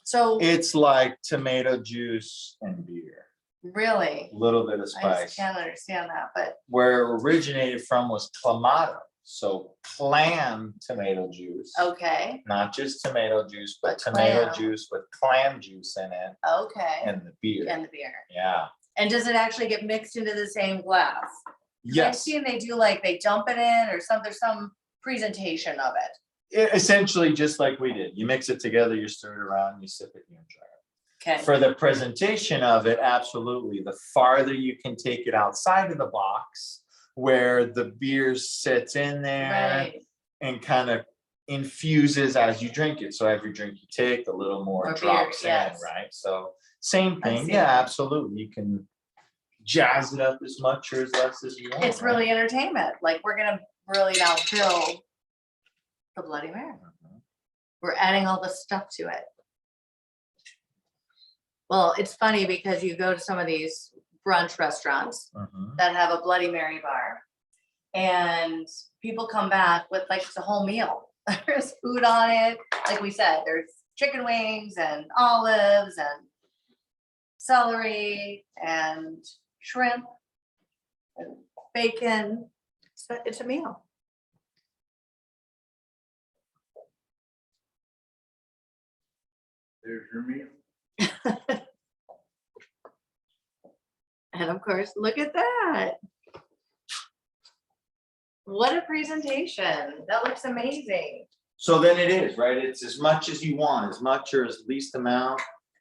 So It's like tomato juice and beer, really, a little bit of I just spice. can't understand that, but Where it originated from was Clamato. So clam tomato juice, Okay, not just tomato juice, but But tomato clam. juice with clam juice in it okay. and the beer. And the beer. Yeah, And does it actually get mixed into the same glass? 'Cause I've yes. seen they do like, they dump it in or some, there's some presentation of it. Essentially, just like we did. You mix it together, you stir it around, you sip it, you enjoy it. Okay, For the presentation of it, absolutely. The farther you can take it outside of the box where the beer sits in there right. and kind of infuses as you drink it. So every drink you take, a little more More beer, drops in, yes. right? So same I thing. see. Yeah, absolutely. You can jazz it up as much or as less as you want. It's right? really entertainment. Like, we're gonna really now build the Bloody Mary. Mhm. We're adding all the stuff to it. Well, it's funny because you go to some of these brunch restaurants Mhm. that have a Bloody Mary bar, and people come back with like the whole meal. There's food on it. Like we said, there's chicken wings and olives and celery and shrimp and bacon. So it's a meal. There's your meal. And of course, look at that. What a presentation. That looks amazing. So then it is, right? It's as much as you want, as much or as least amount.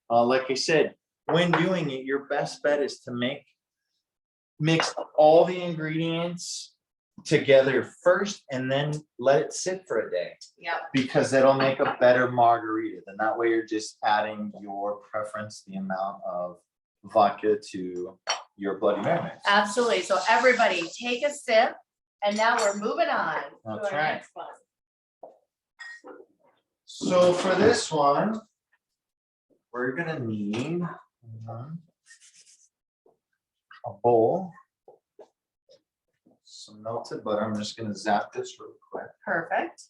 Like I said, when doing it, your best bet is to mix all the ingredients together first and then let it sit for a day, Yep. because that'll make a better margarita. Then that way you're just adding your preference, the amount of vodka to your Bloody Mary mix. Absolutely. So everybody take a sip, and now we're moving on to That's our right. next one. So for this one, we're gonna need a bowl, some melted butter. I'm just gonna zap this real quick. Perfect.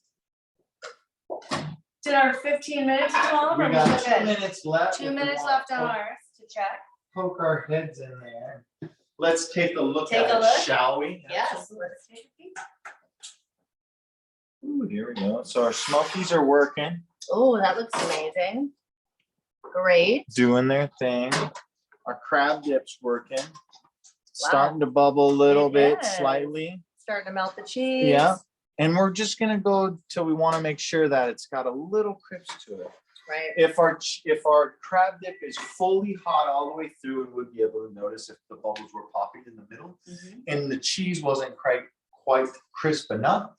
Did our 15 minutes come off? We or got was it 2 good? minutes left. 2 If we minutes wanna left on ours to check. Poke our heads in there. Let's take a look Take at a it, look? shall we? Yes, let's take a peek. Ooh, here we go. So our Smokies are working, Oh, that looks amazing. Great. doing their thing. Our crab dip's working. Starting to bubble a little It bit, is. slightly. Starting to melt the cheese. Yeah. And we're just gonna go till we want to make sure that it's got a little crisp to it. Right. If our crab dip is fully hot all the way through, we would be able to notice if the bubbles were popping in the middle Mhm. and the cheese wasn't quite crisp enough.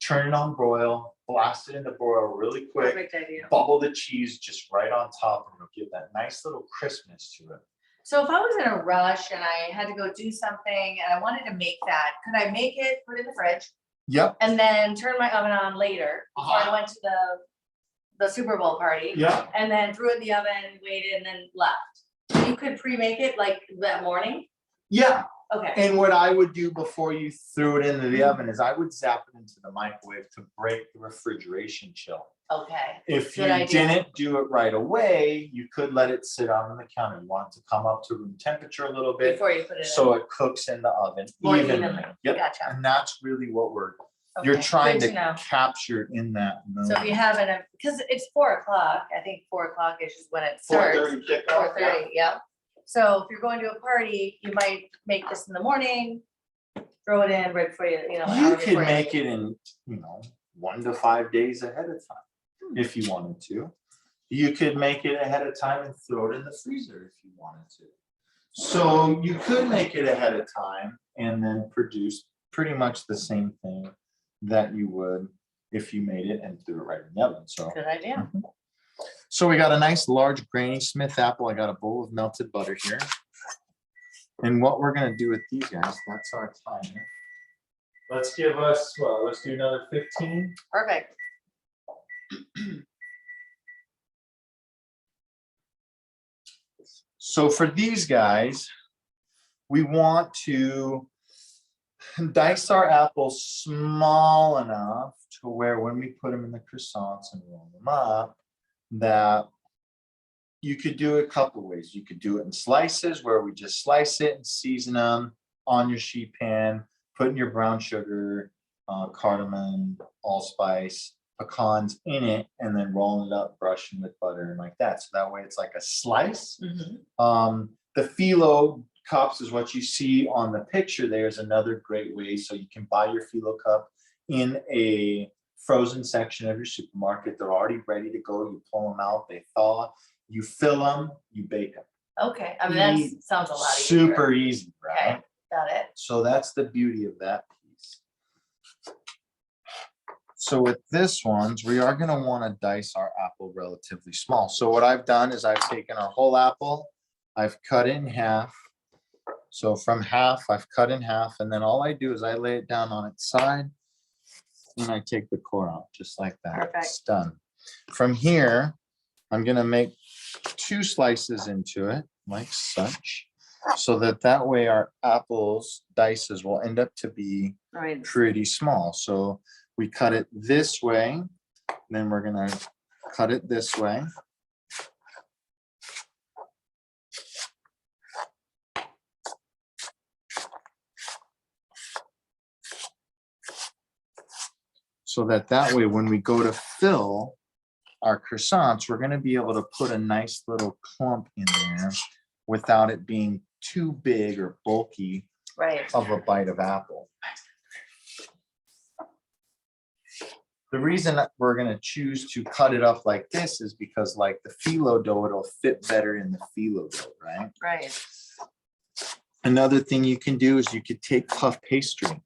Turn it on broil, blast it into broil really quick, Perfect idea. bubble the cheese just right on top, and it'll give that nice little crispness to it. So if I was in a rush and I had to go do something and I wanted to make that, could I make it, put it in the fridge, Yep. and then turn my oven on later before I Uh-huh. went to the Super Bowl party? Yeah. And then threw it in the oven, waited, and then left. So you could pre-make it like that morning? Yeah. Okay, And what I would do before you threw it into the oven is I would zap it into the microwave to break the refrigeration chill. okay. If you Good idea. didn't do it right away, you could let it sit on the counter. You want it to come up to room temperature a little bit, Before you put it in. so it cooks in the oven More evenly. evenly. Yep. Gotcha. And that's really what you're Okay, trying good to know. capture in that So if you have it, because it's 4 o'clock, I think 4 o'clock is when it starts. 4:30 kickoff, 4:30, yep. So if you're going to a party, you might make this in the morning, throw it in right before you know. an You hour could before you make leave. it in, 1 to 5 days ahead of time, if you wanted to. You could make it ahead of time and throw it in the freezer if you wanted to. So you could make it ahead of time and then produce pretty much the same thing that you would if you made it and threw it right in the oven. Good idea. So we got a nice large Granny Smith apple. I got a bowl of melted butter here. And what we're gonna do with these guys, that's our timer. Let's give us, well, let's do another 15. Perfect. So for these guys, we want to dice our apples small enough to where when we put them in the croissants and roll them up, that you could do it a couple ways. You could do it in slices where we just slice it and season them on your sheet pan, put in your brown sugar, cardamom, allspice, pecans in it, and then rolling it up, brushing with butter and like that. So that way it's like a slice. The phyllo cups is what you see on the picture. There's another great way. So you can buy your phyllo cup in a frozen section of your supermarket. They're already ready to go. You pull them out, they thaw, you fill them, you bake them. Okay, I mean, that sounds a lot easier. Super easy, right? Okay, got it. So that's the beauty of that piece. So with this ones, we are gonna wanna dice our apple relatively small. So what I've done is I've taken our whole apple, I've cut it in half. So from half, I've cut in half, and then all I do is I lay it down on its side, and I take the core out, just like that. Perfect. It's done. From here, I'm gonna make 2 slices into it, like such, so that way our apples dices will end up to be Right. pretty small. So we cut it this way, then we're gonna cut it this way. So that way, when we go to fill our croissants, we're gonna be able to put a nice little clump in there without it being too big or bulky Right. of a bite of apple. The reason that we're gonna choose to cut it up like this is because like the phyllo dough, it'll fit better in the phyllo dough, right? Right. Another thing you can do is you could take puff pastry.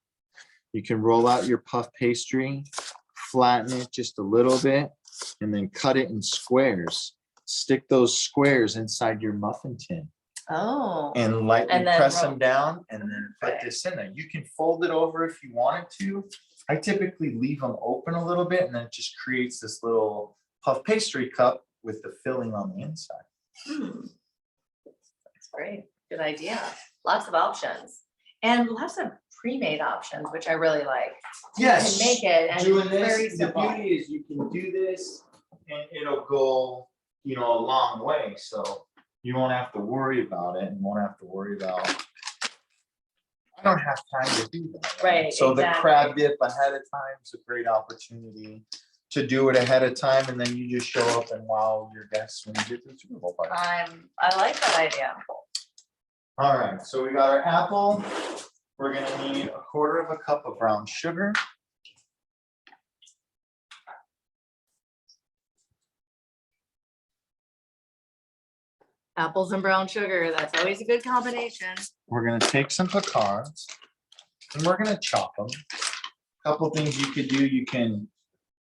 You can roll out your puff pastry, flatten it just a little bit, and then cut it in squares. Stick those squares inside your muffin tin Oh. and lightly And then press roll. them down and then put Right. this in there. You can fold it over if you wanted to. I typically leave them open a little bit, and then it just creates this little puff pastry cup with the filling on the inside. That's great. Good idea. Lots of options and lots of pre-made options, which I really like. Yes. You can make it and Doing it's very this, the simple. beauty is you can do this and it'll go, a long way. So you won't have to worry about it and won't have to worry about, I don't have time to do that. Right, So the exactly. crab dip ahead of time is a great opportunity to do it ahead of time, and then you just show up and wow your guests when you get to the Super Bowl party. I like that idea. All right, so we got our apple. We're gonna need 1/4 cup of brown sugar. Apples and brown sugar, that's always a good combination. We're gonna take some pecans and we're gonna chop them. Couple things you could do, you can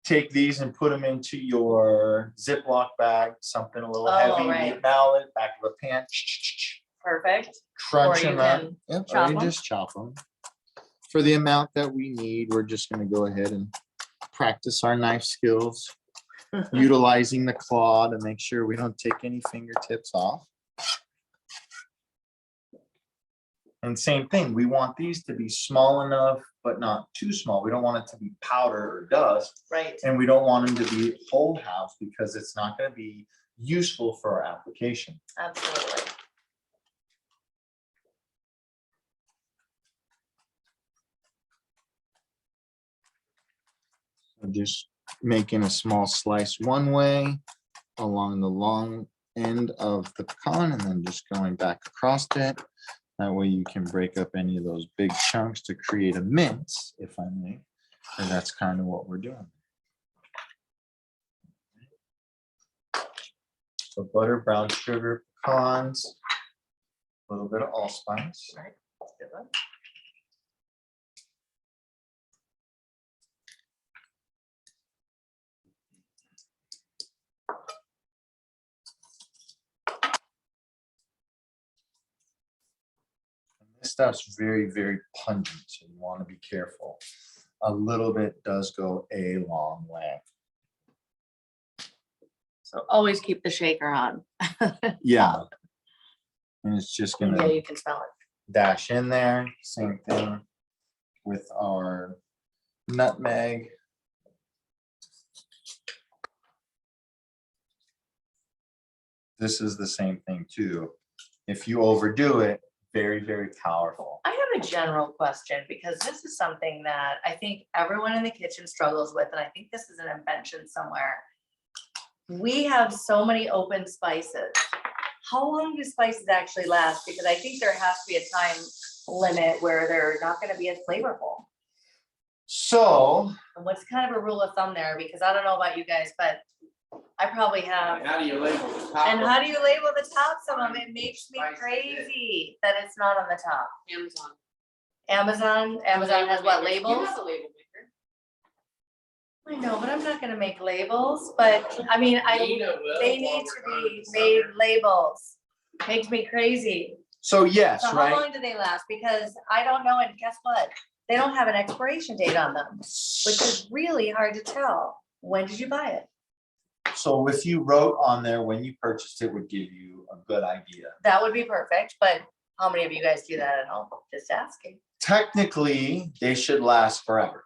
take these and put them into your Ziploc bag, something a little Oh, heavy, right. wheat mallet, back of a pan. Perfect. Crunch Or you them up. can Yep, or chop you 'em. just chop them. For the amount that we need, we're just gonna go ahead and practice our knife skills, utilizing the claw to make sure we don't take any fingertips off. And same thing, we want these to be small enough, but not too small. We don't want it to be powder or dust, Right. and we don't want them to be whole halves because it's not gonna be useful for our application. Absolutely. So just making a small slice one way along the long end of the pecan and then just going back across it. That way you can break up any of those big chunks to create a mince, if I may. And that's kind of what we're doing. So butter, brown sugar, pecans, a little bit of allspice. Right. That's a good one. This stuff's very, very pungent, so you want to be careful. A little bit does go a long way. So always keep the shaker on. Yeah. And it's just Yeah, gonna you can smell it. dash in there. Same thing with our nutmeg. This is the same thing too. If you overdo it, very, very powerful. I have a general question because this is something that I think everyone in the kitchen struggles with, and I think this is an invention somewhere. We have so many open spices. How long do spices actually last? Because I think there has to be a time limit where they're not gonna be as flavorful. So, And what's kind of a rule of thumb there? Because I don't know about you guys, but I probably have. How do you label the top? And of how it? do you label the tops of them? It makes me Spice it. crazy that it's not on the top. Amazon. Amazon has what, Label labels? makers. You have a label maker. I know, but I'm not gonna make labels, but I mean, Nina will they while need to we're gone be to made summer. labels. Makes me crazy. so yes, So how right? long do they last? Because I don't know, and guess what? They don't have an expiration date on them, which is really hard to tell. When did you buy it? So if you wrote on there when you purchased it, would give you a good idea. That would be perfect, but how many of you guys do that at home? Just asking. Technically, they should last forever.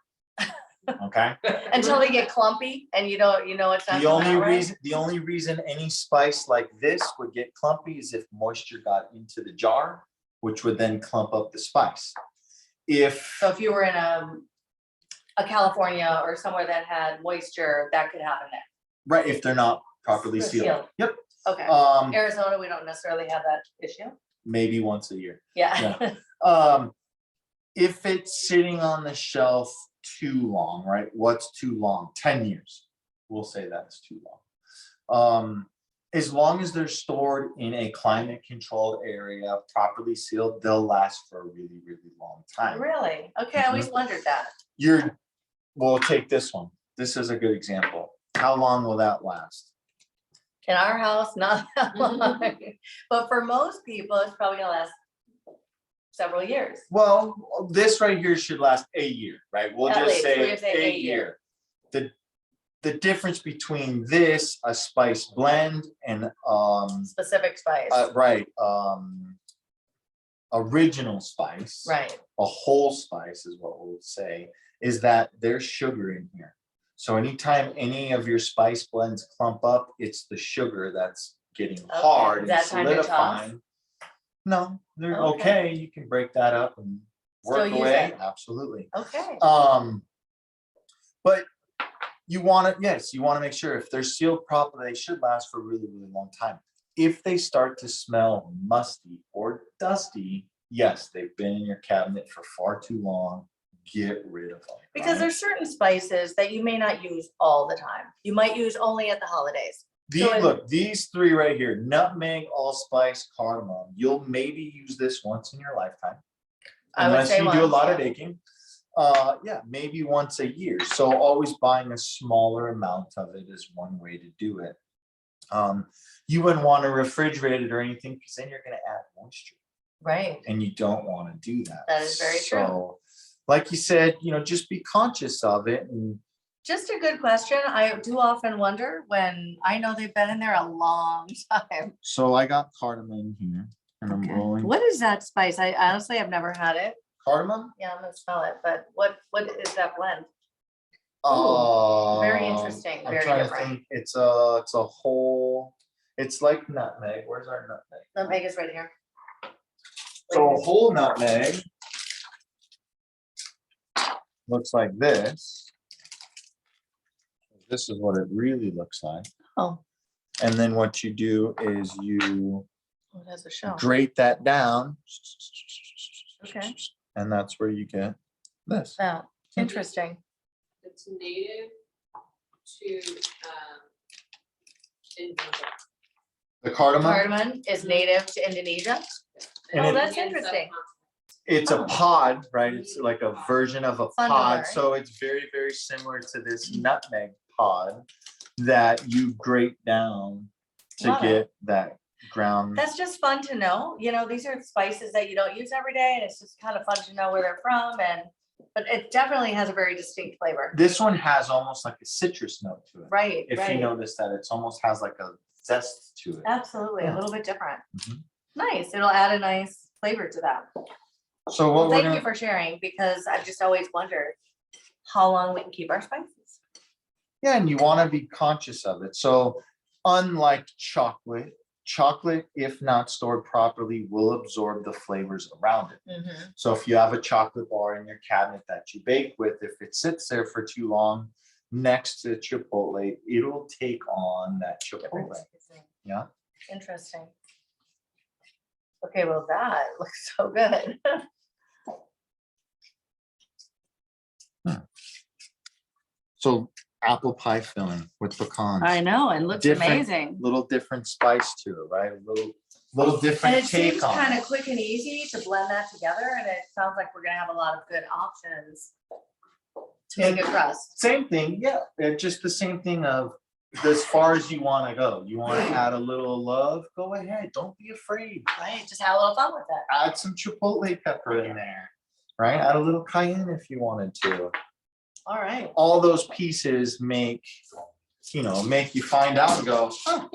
Okay? Until they get clumpy and you know it's not. The only coming out right? reason any spice like this would get clumpy is if moisture got into the jar, which would then clump up the spice. So if you were in a California or somewhere that had moisture, that could happen there. Right, if they're not properly They're sealed. sealed. Yep. Okay. Arizona, we don't necessarily have that issue. Maybe once a year. Yeah. If it's sitting on the shelf too long, right? What's too long? 10 years. We'll say that's too long. As long as they're stored in a climate controlled area, properly sealed, they'll last for a really, really long time. Really? Okay, I always wondered that. We'll take this one. This is a good example. How long will that last? In our house, not that long. But for most people, it's probably gonna last several years. Well, this right here should last a year, right? We'll At just least, say we're gonna say a year. The difference between this, a spice blend, and Specific spice. original spice, Right. a whole spice is what we'll say, is that there's sugar in here. So anytime any of your spice blends clump up, it's the sugar that's getting hard Is and that time to toss? solidifying. No, they're Okay. okay. You can break that up and Still work use away. it. Absolutely. Okay. But you want to, yes, you want to make sure if they're sealed properly, they should last for a really, really long time. If they start to smell musty or dusty, yes, they've been in your cabinet for far too long. Get rid of them. Because right? there's certain spices that you may not use all the time. You might use only at the holidays. Look, these three right here, nutmeg, allspice, cardamom, you'll maybe use this once in your lifetime. I would Unless say you do a once, lot of yeah. baking. Yeah, maybe once a year. So always buying a smaller amount of it is one way to do it. You wouldn't want to refrigerate it or anything because then you're going to add moisture. Right. And you don't want to do that. That is very true. So, like you said, just be conscious of it. And Just a good question. I do often wonder when I know they've been in there a long time. so I got cardamom here, and I'm rolling. What is that spice? I honestly have never had it. Cardamom? Yeah, I'm gonna smell it, but what is that blend? Oh, very interesting, I'm very trying different. to think. It's a whole. It's like nutmeg. Where's our nutmeg? Nutmeg is right here. So a whole nutmeg looks like this. This is what it really looks like. Oh, And then what you do is you it has a shell. grate that down. Okay. And that's where you get this. Oh, interesting. It's native to Indonesia. The cardamom, Cardamom is native to Indonesia. And Oh, it- that's interesting. it's a pod, right? It's like a version of a Fun to pod. learn. So it's very, very similar to this nutmeg pod that you grate down to Love it. get that ground. That's just fun to know. These are spices that you don't use every day, and it's just kind of fun to know where they're from. But it definitely has a very distinct flavor. This one has almost like a citrus note to it. Right, If right. you notice that, it's almost has like a zest to it. Absolutely, Yeah. a little bit different. Mhm. Nice. It'll add a nice flavor to that. So Well, what we're thank you gonna, for sharing, because I've just always wondered how long we can keep our spices. yeah, and you want to be conscious of it. So unlike chocolate, chocolate, if not stored properly, will absorb the flavors around it. Mhm. So if you have a chocolate bar in your cabinet that you bake with, if it sits there for too long next to Chipotle, it'll take on that Chipotle. Yeah. Interesting. Okay, well, that looks so good. So apple pie filling with pecans. I know, it looks Different- amazing. Little different spice to it, right? A little And different it take seems on kind it. of quick and easy to blend that together, and it sounds like we're gonna have a lot of good options to make a crust. Same thing, yeah. It's just the same thing of as far as you want to go. You want to add a little love, go ahead. Don't be afraid. Right, just have a little fun with it. Add some chipotle pepper in there, right? Add a little cayenne if you wanted to. All right. All those pieces make you find out and go, huh,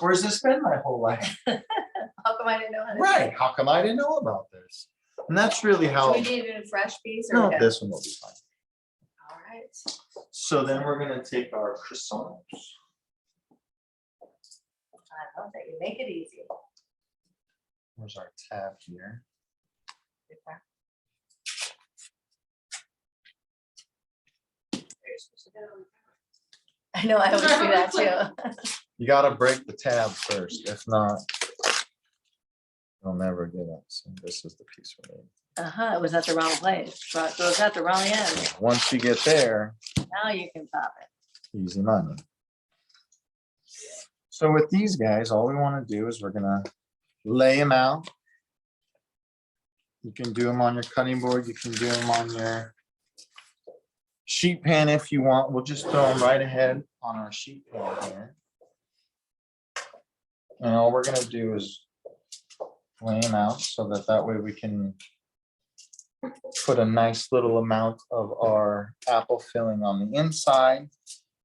where's this been my whole life? How come I didn't know how to? do Right, it? how come I didn't know about this? And that's really Do how, we need a fresh piece or? no, we good? this one will be fine. All right. So then we're gonna take our croissants. I love that you make it easy. Where's our tab here? I know, I always do that too. You gotta break the tab first, if not, you'll never get it. So this is the piece we need. Uh-huh, it was at the wrong place, but it was at the wrong end. Once you get there, Now you can pop it. easy money. So with these guys, all we wanna do is we're gonna lay them out. You can do them on your cutting board, you can do them on your sheet pan if you want. We'll just throw them right ahead on our sheet pan here. And all we're gonna do is lay them out so that way we can put a nice little amount of our apple filling on the inside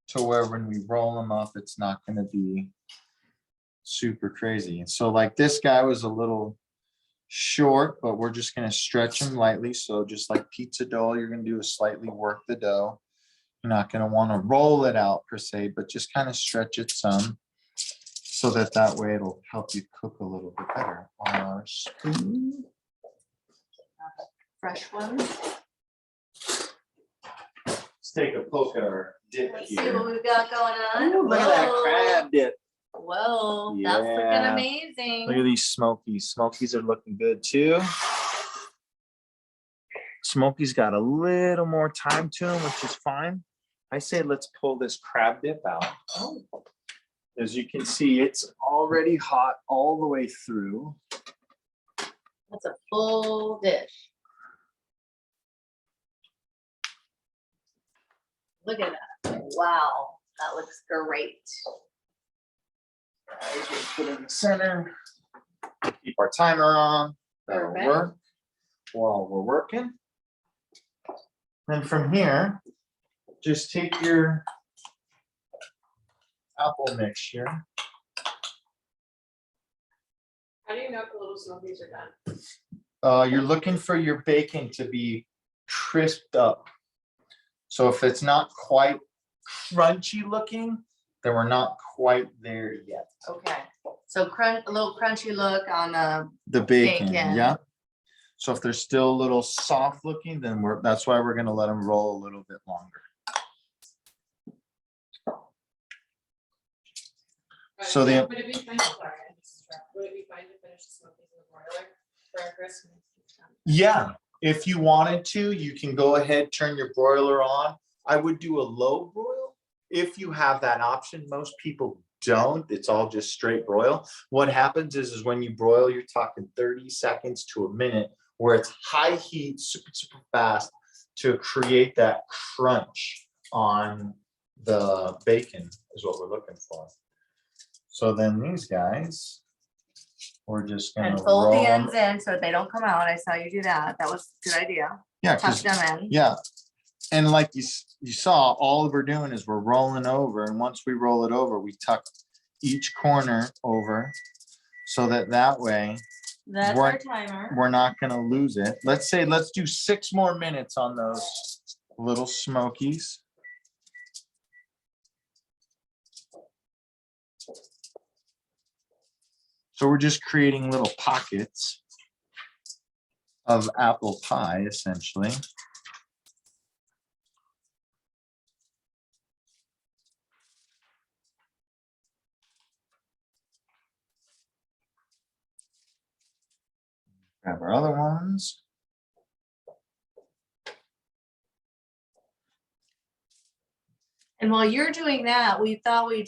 to where when we roll them up, it's not gonna be super crazy. And so like this guy was a little short, but we're just gonna stretch them lightly. So just like pizza dough, you're gonna do is slightly work the dough. You're not gonna wanna roll it out per se, but just kind of stretch it some so that way it'll help you cook a little bit better. On our spoon. Fresh ones. Let's take a poke at our dip Let's see what here. we've got going on. Ooh, look at that Whoa. crab dip. Whoa, that's looking Yeah. amazing. Look at these Smokies. Smokies are looking good too. Smokies got a little more time to them, which is fine. I say let's pull this crab dip out. Oh, As you can see, it's already hot all the way through. that's a full dish. Look at that. Wow, that looks great. Guys, we'll put it in the center. Keep our timer on. That'll Perfect. work while we're working. Then from here, just take your apple mixture. How do you know if the little Smokies are done? You're looking for your bacon to be crisped up. So if it's not quite crunchy looking, then we're not quite there yet. Okay, so a little crunchy look on The bacon, Bacon. yeah. So if they're still a little soft looking, then that's why we're gonna let them roll a little bit longer. So the- Would it be fine, sorry, I just interrupted. Would it be fine to finish the Smokies in the broiler for our Christmas? Yeah, if you wanted to, you can go ahead, turn your broiler on. I would do a low broil if you have that option. Most people don't. It's all just straight broil. What happens is when you broil, you're talking 30 seconds to a minute where it's high heat, super, super fast to create that crunch on the bacon is what we're looking for. So then these guys, we're just gonna and fold the roll 'em. ends in so they don't come out. I saw you do that. That was a good idea. Yeah, Tuck 'cause- them in. yeah. And like you saw, all we're doing is we're rolling over, and once we roll it over, we tuck each corner over so that way That's We're- our timer. we're not gonna lose it. Let's do 6 more minutes on those little Smokies. So we're just creating little pockets of apple pie, essentially. Grab our other ones. And while you're doing that, we thought we'd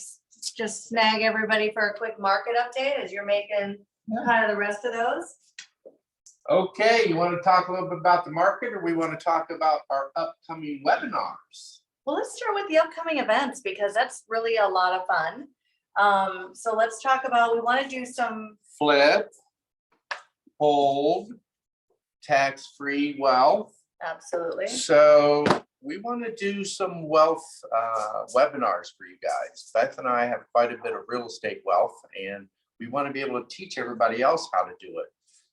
just snag everybody for a quick market update as you're making kind of the rest of those. Okay, you want to talk a little bit about the market, or we want to talk about our upcoming webinars? Well, let's start with the upcoming events because that's really a lot of fun. So let's talk about, we want to do some, Flip, hold, tax-free wealth. absolutely. So we want to do some wealth webinars for you guys. Beth and I have quite a bit of real estate wealth, and we want to be able to teach everybody else how to do it.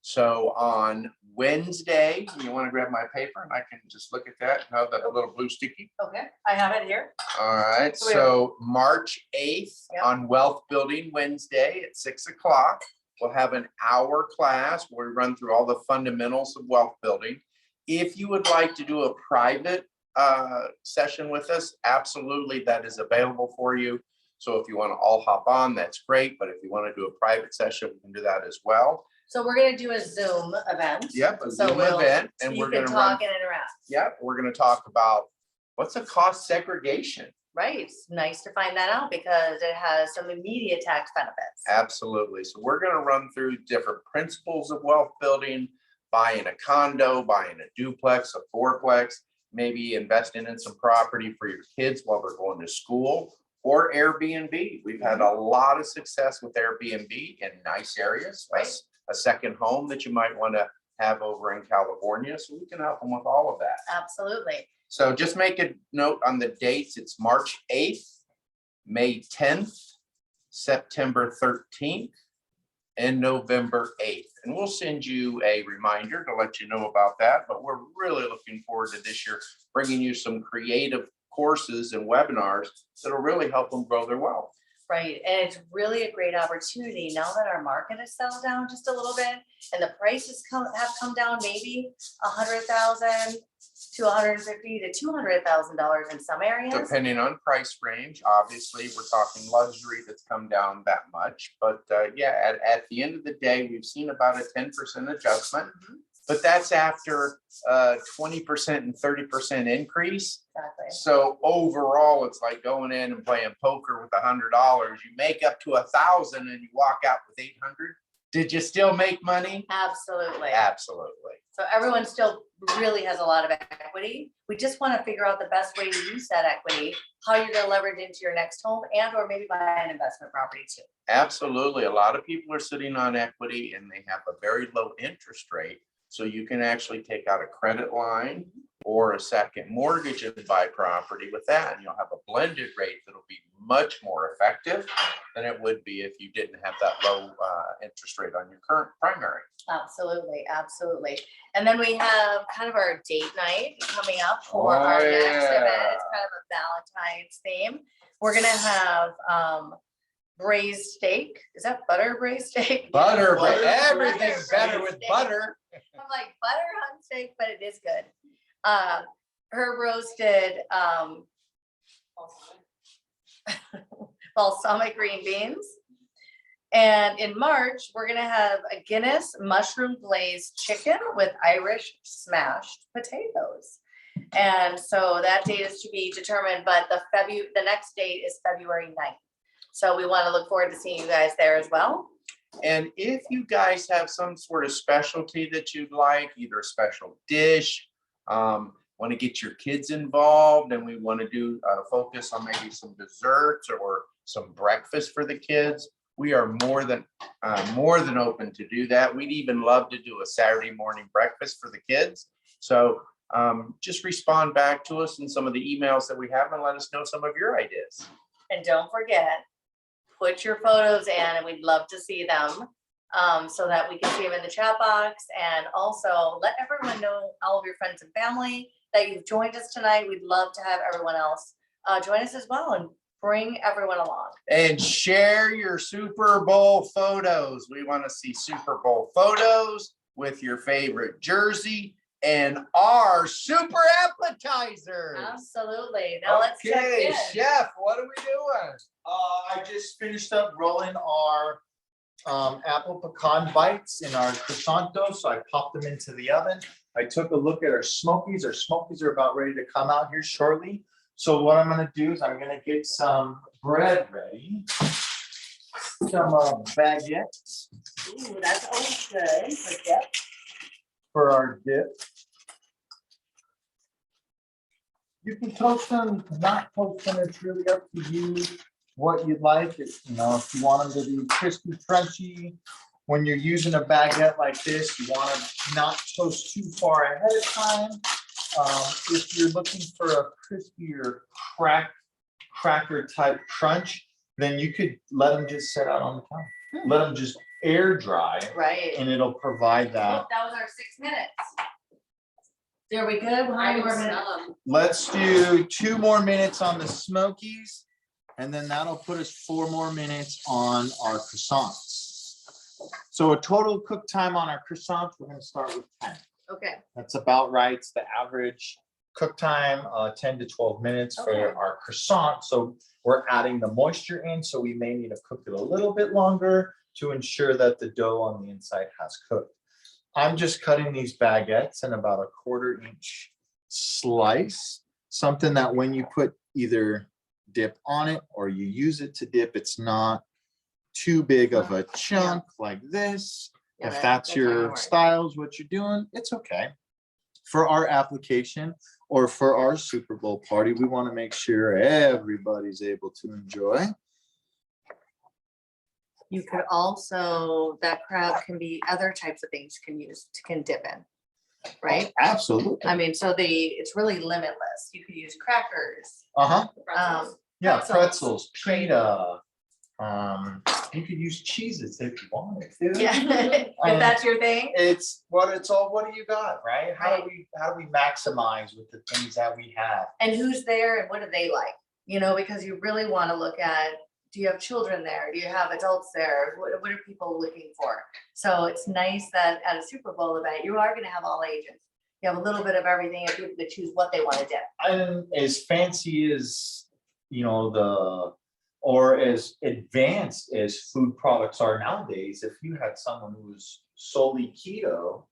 So on Wednesday, you want to grab my paper and I can just look at that, have that little blue sticky. Okay, I have it here. All right, so March 8th Yep. on Wealth Building Wednesday at 6 o'clock. We'll have an hour class where we run through all the fundamentals of wealth building. If you would like to do a private session with us, absolutely, that is available for you. So if you want to all hop on, that's great. But if you want to do a private session, we can do that as well. So we're gonna do a Zoom event. Yep, a So Zoom we'll- event, So and you we're can going to run. talk and interact. Yep, we're going to talk about what's a cost segregation. Right, it's nice to find that out because it has some immediate tax benefits. Absolutely. So we're going to run through different principles of wealth building, buying a condo, buying a duplex, a fourplex, maybe investing in some property for your kids while they're going to school, or Airbnb. We've had a lot of success with Airbnb in nice areas, Right. a second home that you might want to have over in California. So we can help them with all of that. Absolutely. So just make a note on the dates. It's March 8th, May 10th, September 13th, and November 8th. And we'll send you a reminder to let you know about that. But we're really looking forward to this year, bringing you some creative courses and webinars that'll really help them grow their wealth. Right, and it's really a great opportunity now that our market has settled down just a little bit and the prices have come down maybe $100,000 to $150,000 to $200,000 in some areas. Depending on price range, obviously, we're talking luxury that's come down that much. But yeah, at the end of the day, we've seen about a 10% adjustment. Mhm. But that's after 20% and 30% increase. Exactly. So overall, it's like going in and playing poker with $100. You make up to 1,000 and you walk out with 800. Did you still make money? Absolutely. Absolutely. So everyone still really has a lot of equity. We just want to figure out the best way to use that equity, how you're going to leverage into your next home and or maybe buy an investment property too. Absolutely. A lot of people are sitting on equity and they have a very low interest rate. So you can actually take out a credit line or a second mortgage and buy property with that. And you'll have a blended rate that'll be much more effective than it would be if you didn't have that low interest rate on your current primary. Absolutely, absolutely. And then we have kind of our date night coming up for Oh, our next yeah. event. It's kind of a Valentine's theme. We're gonna have braised steak. Is that butter braised steak? Butter, Butter, everything's butter, better braised with steak. butter. I'm like butter on steak, but it is good. Herb roasted balsamic green beans. And in March, we're gonna have a Guinness mushroom glazed chicken with Irish smashed potatoes. And so that date is to be determined, but the next date is February 9th. So we want to look forward to seeing you guys there as well. And if you guys have some sort of specialty that you'd like, either a special dish, want to get your kids involved, and we want to do focus on maybe some desserts or some breakfast for the kids, we are more than open to do that. We'd even love to do a Saturday morning breakfast for the kids. So just respond back to us in some of the emails that we have and let us know some of your ideas. And don't forget, put your photos in and we'd love to see them so that we can see them in the chat box. And also let everyone know, all of your friends and family, that you've joined us tonight. We'd love to have everyone else join us as well and Bring everyone along. And share your Super Bowl photos. We want to see Super Bowl photos with your favorite jersey and our super appetizers. Absolutely. Now let's check Okay, in. chef, what are we doing? I just finished up rolling our apple pecan bites in our croissant dough, so I popped them into the oven. I took a look at our Smokies. Our Smokies are about ready to come out here shortly. So what I'm gonna do is I'm gonna get some bread ready, some baguettes Ooh, that's always good for dip. for our dip. You can toast them, not toast them, it's really up to you what you'd like. If if you want them to be crispy, crunchy. When you're using a baguette like this, you want to not toast too far ahead of time. If you're looking for a crispier cracker type crunch, then you could let them just sit out on the counter. Let them just air dry, Right. and it'll provide that. Oh, that was our 6 minutes. Are we good? How I many can more minutes? smell them. Let's do 2 more minutes on the Smokies, and then that'll put us 4 more minutes on our croissants. So a total cook time on our croissants, we're gonna start with 10. Okay. That's about right. It's the average cook time, 10 to 12 minutes for Okay. our croissant. So we're adding the moisture in, so we may need to cook it a little bit longer to ensure that the dough on the inside has cooked. I'm just cutting these baguettes in about a 1/4 inch slice, something that when you put either dip on it or you use it to dip, it's not too big of a chunk like this. Yeah, If that's that's not gonna your work. styles, what you're doing, it's okay. For our application or for our Super Bowl party, we want to make sure everybody's able to enjoy. You could also, that crab can be other types of things you can dip in, right? Absolutely. I mean, so it's really limitless. You could use crackers. Uh-huh. Pretzels. Yeah, Pretzels. pretzels, pita. You could use cheeses if you wanted to. Yeah, if that's your thing. It's what do you got, right? How do we maximize with the things that we have? And who's there and what do they like? Because you really want to look at, do you have children there? Do you have adults there? What are people looking for? So it's nice that at a Super Bowl event, you are going to have all ages. You have a little bit of everything and people to choose what they want to dip. And as fancy as, or as advanced as food products are nowadays, if you had someone who was solely keto,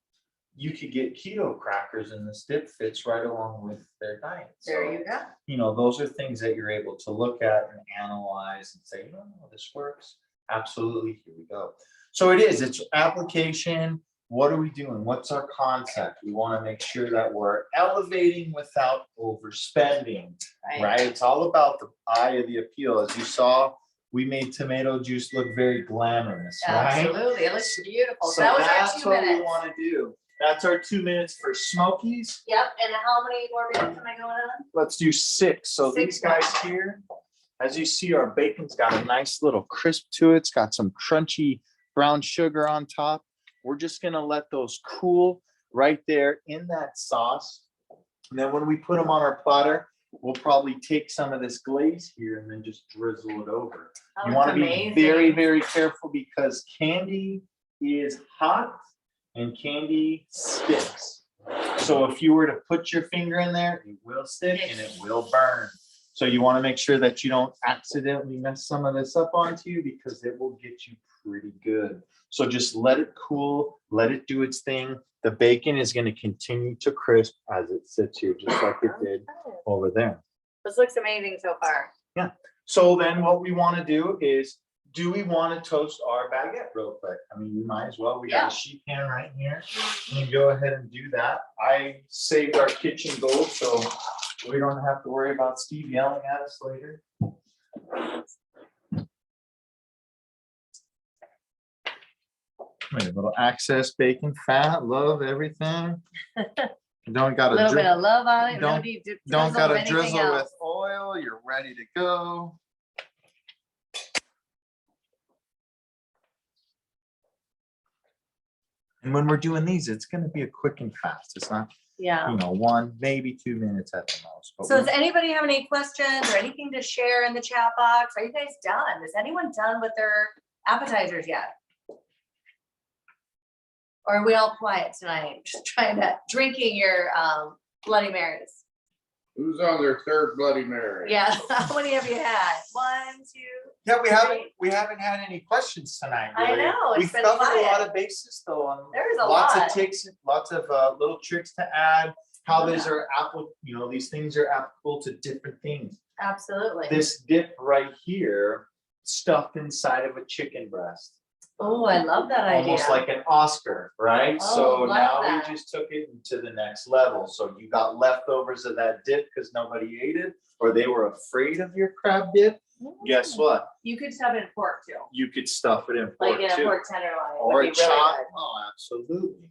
you could get keto crackers and this dip fits right along with their diet. There So, you go. those are things that you're able to look at and analyze and say, this works. Absolutely, here we go. So it's application. What are we doing? What's our concept? We want to make sure that we're elevating without overspending, right? It's all about the eye of the appeal. As you saw, we made tomato juice look very glamorous, right? Absolutely. It looks beautiful. So that was that's our 2 what we minutes. want to do. That's our 2 minutes for Smokies. Yep. And how many more minutes am I going on? Let's do 6. So 6 these guys here, as you see, our bacon's got a nice little crisp to it. It's got some crunchy brown sugar on top. We're just gonna let those cool right there in that sauce. And then when we put them on our platter, we'll probably take some of this glaze here and then just drizzle it over. That You looks want to be amazing. very, very careful because candy is hot and candy sticks. So if you were to put your finger in there, it will stick and it will burn. So you want to make sure that you don't accidentally mess some of this up onto you because it will get you pretty good. So just let it cool, let it do its thing. The bacon is going to continue to crisp as it sits here, just like it did over there. This looks amazing so far. So then what we want to do is, do we want to toast our baguette real quick? I mean, we might as well. We got a sheet pan right here. You can go ahead and do that. I saved our kitchen gold, so we don't have to worry about Steve yelling at us later. Wait, a little excess bacon fat, love everything. Don't got A little bit to of love on it. No don't- need to don't drizzle got of to anything drizzle else. with oil. You're ready to go. And when we're doing these, it's going to be a quick and fast. It's not Yeah. you know, 1, maybe 2 minutes at the most. But So does we- anybody have any questions or anything to share in the chat box? Are you guys done? Is anyone done with their appetizers yet? Or are we all quiet tonight? Just trying to, drinking your Bloody Marys? Who's on their third Bloody Mary? Yeah, how many have you had? 1, 2? Yeah, we haven't had any questions tonight. I really. know, it's We've been covered a lot quiet. of bases though on There's a lots lot. of ticks, lots of little tricks to add, how these are applicable, you know, these things are applicable to different things. Absolutely. This dip right here, stuffed inside of a chicken breast. Oh, I love that idea. Almost like an Oscar, right? Oh, So love now that. we just took it to the next level. So you got leftovers of that dip because nobody ate it, or they were afraid of your crab dip. Guess what? You could stuff it in pork too. You could stuff it in Like pork in a too. pork tenderloin. Or Would a be really chop. good. Oh, absolutely.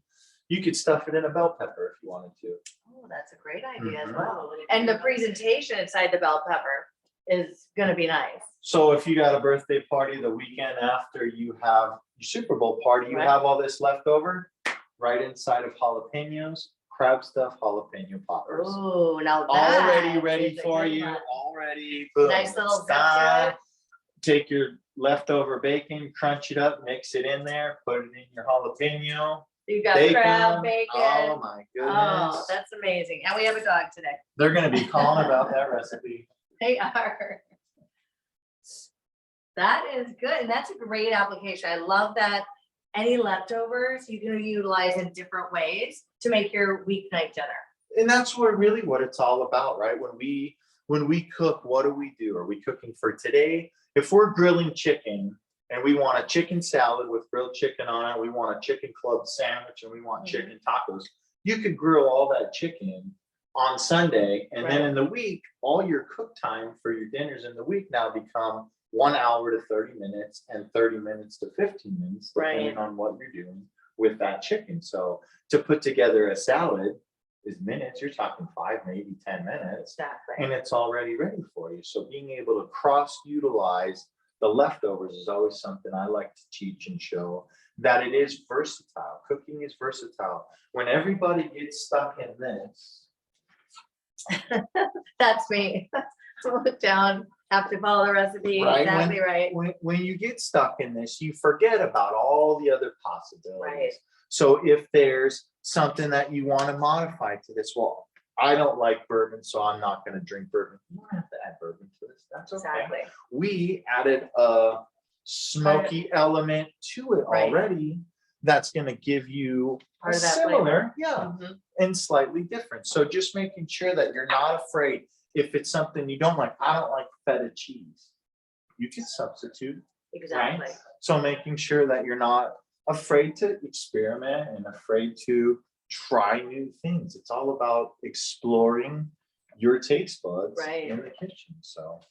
You could stuff it in a bell pepper if you wanted to. Oh, that's a great idea as Mhm. well. And the presentation inside the bell pepper is gonna be nice. So if you got a birthday party the weekend after you have your Super Bowl party, you Right. have all this left over right inside of jalapenos, crab stuff, jalapeno poppers. Oh, now that. Already ready is a for good you, one. already. Boom, Nice little it's done. zip. Take your leftover bacon, crunch it up, mix it in there, put it in your jalapeno. You've got Bacon. crab, bacon. Oh my Oh, goodness. that's amazing. And we have a dog today. They're gonna be calling about that recipe. They are. That is good. And that's a great application. I love that any leftovers you can utilize in different ways to make your weeknight dinner. And that's really what it's all about, right? When we cook, what do? Are we cooking for today? If we're grilling chicken and we want a chicken salad with grilled chicken on it, we want a chicken club sandwich and we want chicken tacos, you could grill all that chicken on Sunday. And then Right. in the week, all your cook time for your dinners in the week now become 1 hour to 30 minutes and 30 minutes to 15 minutes, depending on what you're doing with that chicken. So to put together a salad is minutes, you're talking 5, maybe 10 minutes, Exactly. and it's already ready for you. So being able to cross utilize the leftovers is always something I like to teach and show that it is versatile. Cooking is versatile. When everybody gets stuck in this, That's me. Look down, have to follow the recipe. Right, Exactly right. when you get stuck in this, you forget about all the other possibilities. Right. So if there's something that you want to modify to this, well, I don't like bourbon, so I'm not going to drink bourbon. You don't have to add bourbon to this. That's okay. Exactly. We added a smoky element to it Right. already. That's going to give you a Part of that similar, yeah, Mhm. and slightly different. So just making sure that you're not afraid. If it's something you don't like, I don't like feta cheese. You can substitute. Exactly. So making sure that you're not afraid to experiment and afraid to try new things. It's all about exploring your taste buds Right. in the kitchen. So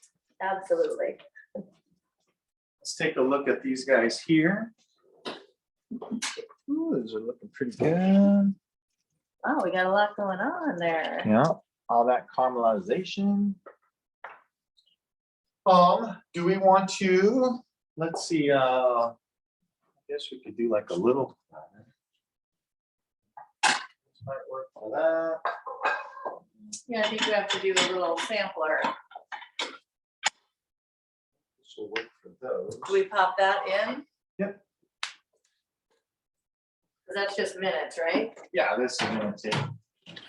Absolutely. let's take a look at these guys here. Ooh, those are looking pretty good. Oh, we got a lot going on there. Yeah, all that caramelization. Do we want to, let's see, I guess we could do like a little. This might work for that. Yeah, I think we have to do a little sampler. This will work for those. Do we pop that in? Yep. 'Cause that's just minutes, right? Yeah, this is gonna take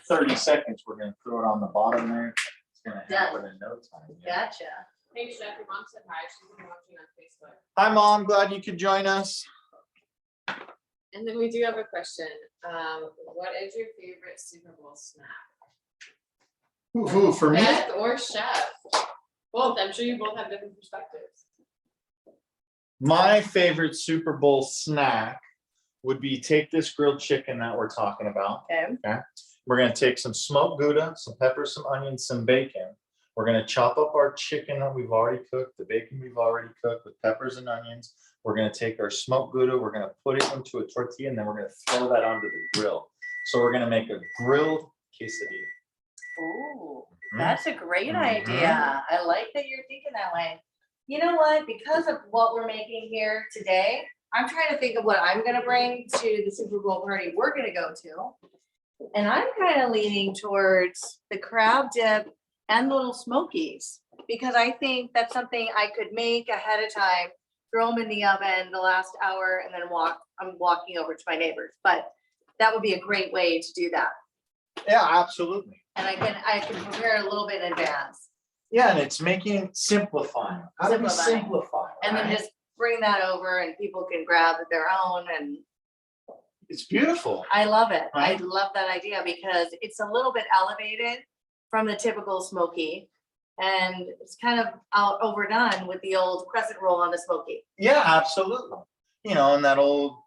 30 seconds. We're gonna throw it on the bottom there. It's gonna happen in no time. Yeah. Gotcha. Hey, Chef, your mom said hi. She's been watching on Facebook. Hi, Mom. Glad you could join us. And then we do have a question. What is your favorite Super Bowl snack? Ooh, for me? Beth or Chef? Both. I'm sure you both have different perspectives. My favorite Super Bowl snack would be take this grilled chicken that we're talking about. Okay. We're gonna take some smoked Gouda, some peppers, some onions, some bacon. We're gonna chop up our chicken that we've already cooked, the bacon we've already cooked with peppers and onions. We're gonna take our smoked Gouda, we're gonna put it into a tortilla, and then we're gonna throw that onto the grill. So we're gonna make a grilled quesadilla. Ooh, Mhm. that's a great Mhm. idea. I like that you're thinking that way. You know what? Because of what we're making here today, I'm trying to think of what I'm gonna bring to the Super Bowl party we're gonna go to. And I'm kind of leaning towards the crab dip and the little Smokies, because I think that's something I could make ahead of time, throw them in the oven the last hour and then I'm walking over to my neighbors, but that would be a great way to do that. Yeah, absolutely. And I can prepare it a little bit in advance Yeah, and it's simplifying. How do we Simplifying. simplify? and then right? just bring that over and people can grab their own, and It's beautiful. I love it. I Right. love that idea because it's a little bit elevated from the typical Smoky. And it's kind of overdone with the old crescent roll on the Smoky. Yeah, absolutely. You know, and that old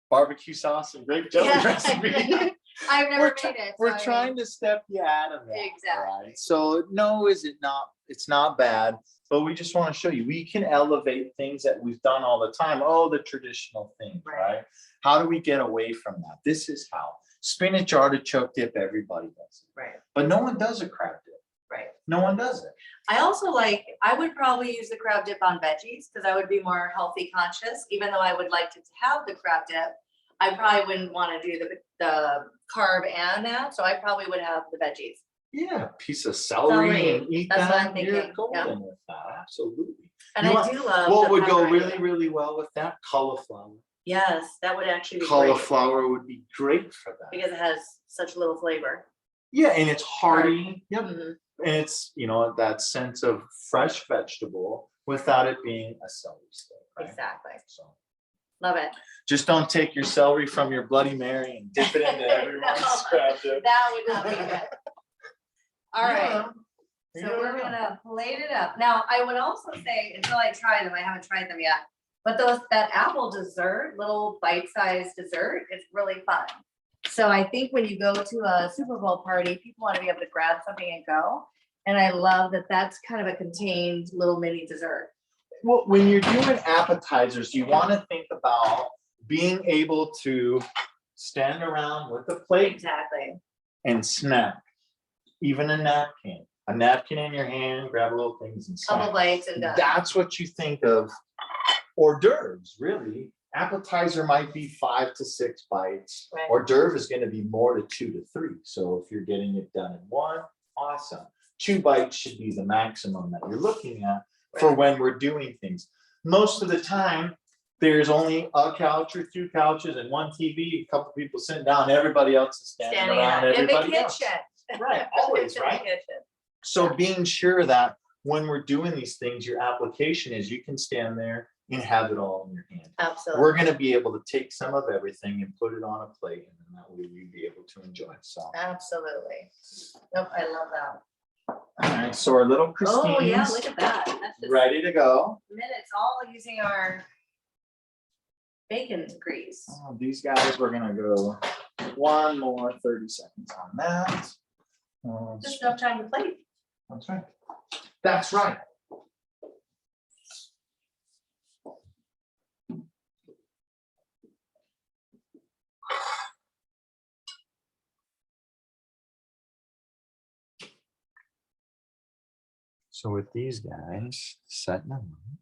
barbecue sauce and grape jelly Yeah. recipe. I've never We're made it. so We're I trying mean, to step you out of that. Exactly. Right? So no, is it not? It's not bad, but we just want to show you, we can elevate things that we've done all the time. Oh, the traditional things, Right. right? How do we get away from that? This is how. Spinach artichoke dip, everybody does it, Right, but no one does a crab dip. right. No one does it. I also I would probably use the crab dip on veggies because I would be more healthy conscious, even though I would like to have the crab dip. I probably wouldn't want to do the carb and that, so I probably would have the veggies. Yeah, a piece of celery Celery, and eat that's what that. I'm You're thinking, yeah. golden with that. Absolutely. And You I want- do love. What the would go pepper really, idea. really well with that? Cauliflower. Yes, that would actually be great Cauliflower would be great for that. because it has such little flavor. Yeah, and it's hearty. Yep. Mhm. And it's, you know, that sense of fresh vegetable without it being a celery stick, right? Exactly. So Love it. just don't take your celery from your Bloody Mary and dip it into everyone's No. crab dip. That would not be good. All right. Yeah. So Yeah. we're gonna plate it up. Now, I would also say, until I try them, I haven't tried them yet, but that apple dessert, little bite-sized dessert, is really fun. So I think when you go to a Super Bowl party, people want to be able to grab something and go. And I love that that's kind of a contained little mini dessert. Well, when you're doing appetizers, you want to think about being able to stand around with a plate Exactly. and snack. Even a napkin in your hand, grab little things and Couple snack. bites and done. That's what you think of hors d'oeuvres, really. Appetizer might be 5 to 6 bites. Right. Hors d'oeuvre is going to be more to 2 to 3. So if you're getting it done in one, awesome. 2 bites should be the maximum that you're looking at for when we're doing things. Most of the time, there's only a couch or 2 couches and 1 TV, a couple people sitting down, everybody else is standing Standing around in the everybody else. kitchen. Right, always, It's in the right? kitchen. So being sure that when we're doing these things, your application is you can stand there and have it all in your hand. Absolutely. We're gonna be able to take some of everything and put it on a plate, and then that way you'd be able to enjoy it. So, Absolutely. Nope, I love that. all right, so our little Oh, yeah, Christine's look at that. That's just ready to go. minutes, all using our bacon grease. Oh, these guys, we're gonna go one more 30 seconds on that. Just enough time to plate. That's right. That's right. So with these guys, setting them up.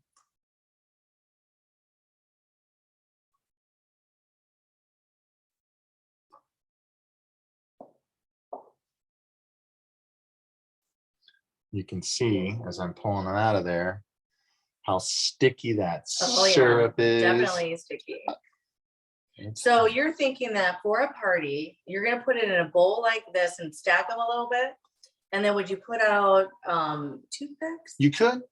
You can see as I'm pulling them out of there, how sticky that Oh, yeah, syrup is. Definitely sticky. It's- So you're thinking that for a party, you're gonna put it in a bowl like this and stack them a little bit? And then would you put out toothpicks? You could.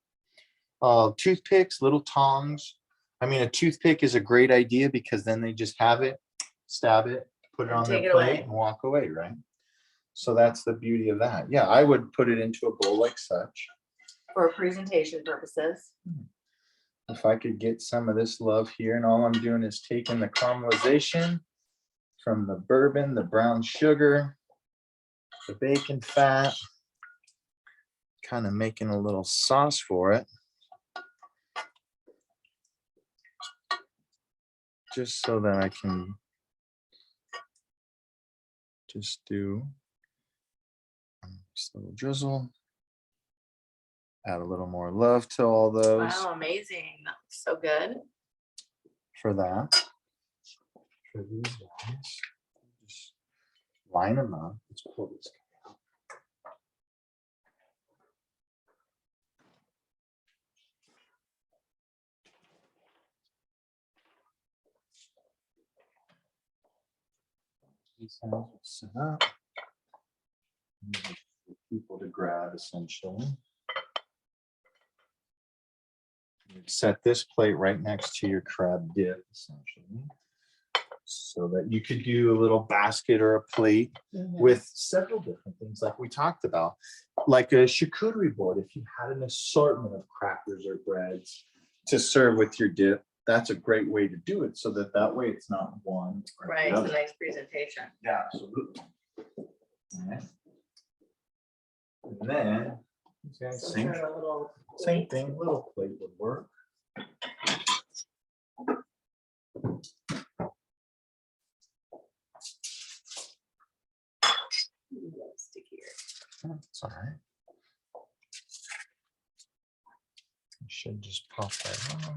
Toothpicks, little tongs. I mean, a toothpick is a great idea because then they just have it, stab it, put it And on take their it plate away. and walk away, right? So that's the beauty of that. Yeah, I would put it into a bowl like such. For presentation purposes. If I could get some of this love here, and all I'm doing is taking the caramelization from the bourbon, the brown sugar, the bacon fat, kind of making a little sauce for it. Just so that I can just do just a little drizzle. Add a little more love to all those Wow, amazing. That looks so good. for that. For these guys, just line them up. Let's pull this guy out. These guys are set up. For people to grab essentially. You'd set this plate right next to your crab dip essentially. So that you could do a little basket or a plate with several different things like we talked about. Like a charcuterie board, if you had an assortment of crackers or breads to serve with your dip, that's a great way to do it so that way it's not one. or the Right, it's a other. nice presentation. Yeah, absolutely. Alright. And then, okay, Some same, sort of little same plate. thing, little plate would work. Stickier. That's all right. You should just pop that off.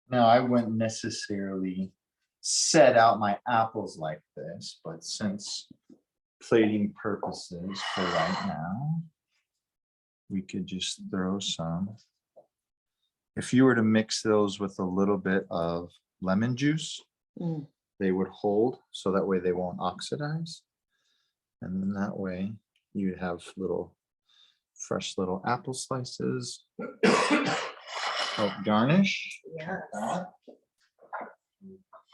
Now, I wouldn't necessarily set out my apples like this, but since plating purposes for right now, we could just throw some. If you were to mix those with a little bit of lemon juice, Mm. they would hold, so that way they won't oxidize. And then that way you'd have little fresh little apple slices. Help garnish. like Yes. that.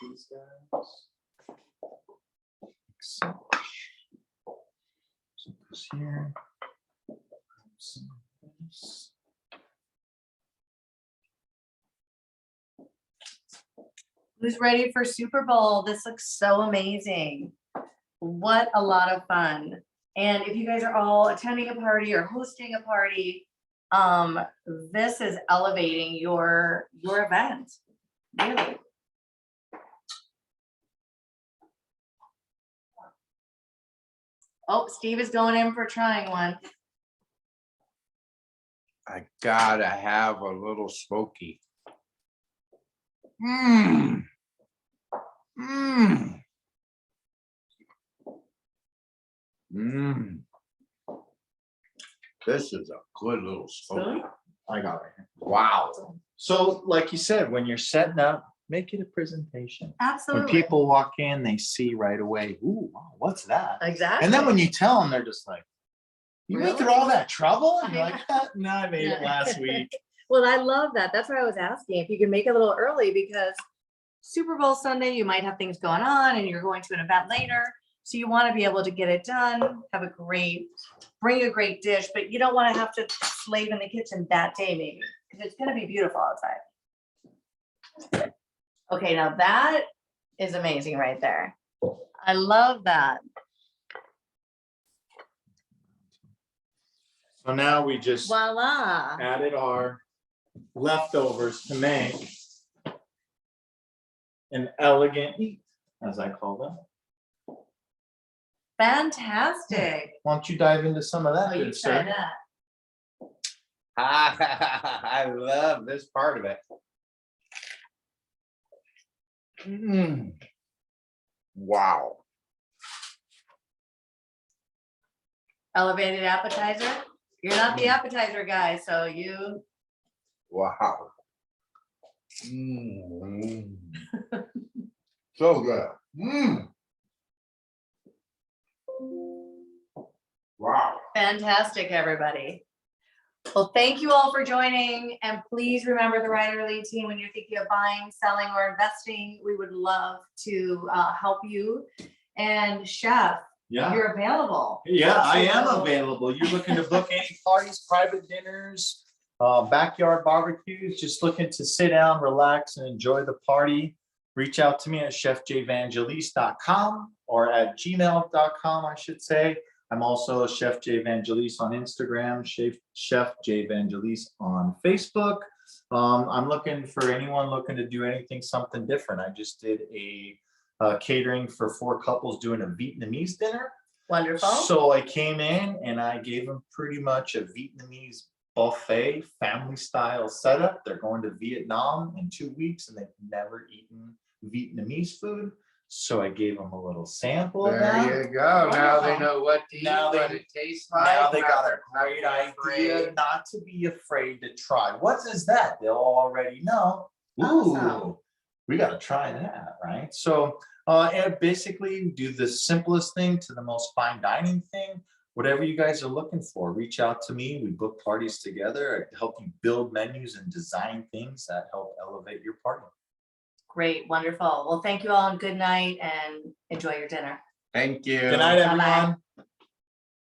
These guys. So this here. Some of this. Who's ready for Super Bowl? This looks so amazing. What a lot of fun. And if you guys are all attending a party or hosting a party, this is elevating your event. Really. Oh, Steve is going in for trying one. I gotta have a little smoky. Mmm. Mmm. Mmm. This is a good little smoky. I got it. Wow. So like you said, when you're setting up, make it a presentation. When Absolutely. people walk in, they see right away, ooh, wow, what's that? Exactly. And then when you tell them, they're just like, you went through Really? all that trouble? And you're I like, no, I made it Yeah. last week. Well, I love that. That's why I was asking if you can make it a little early, because Super Bowl Sunday, you might have things going on and you're going to an event later. So you want to be able to get it done, bring a great dish, but you don't want to have to slave in the kitchen that day maybe, because it's going to be beautiful outside. Okay, now that is amazing right there. I love that. So now we just Voila. added our leftovers to make an elegant eat, as I call them. Fantastic. Why don't you dive into some of Oh, that, you good try sir? that. I love this part of it. Mm. Wow. Elevated appetizer. You're not the appetizer guy, so you. Wow. Mm. So good. Mm. Wow. Fantastic, everybody. Well, thank you all for joining, and please remember the Rider Lead team when you're thinking of buying, selling, or investing. We would love to help you And chef, Yeah. you're available. Yeah, I am So- available. You're looking to book any parties, private dinners, backyard barbecues, just looking to sit down, relax, and enjoy the party. Reach out to me at chefjvangeliste.com or at gmail.com, I should say. I'm also Chef J Vangeliste on Instagram, Chef J Vangeliste on Facebook. I'm looking for anyone looking to do anything, something different. I just did a catering for 4 couples doing a Vietnamese dinner. Wonderful. So I came in and I gave them pretty much a Vietnamese buffet, family style setup. They're going to Vietnam in 2 weeks and they've never eaten Vietnamese food. So I gave them a little sample of that. There you go. Now they know what to eat, Now what they- it tastes like. Now they got a not great be idea afraid. not to be afraid to try. What is that? They'll already know. Ooh, Awesome. we got to try that, right? So, and basically do the simplest thing to the most fine dining thing. Whatever you guys are looking for, reach out to me. We book parties together. I help you build menus and design things that help elevate your party. Great, wonderful. Well, thank you all and good night and enjoy your dinner. Thank you. Good night, Bye-bye. everyone.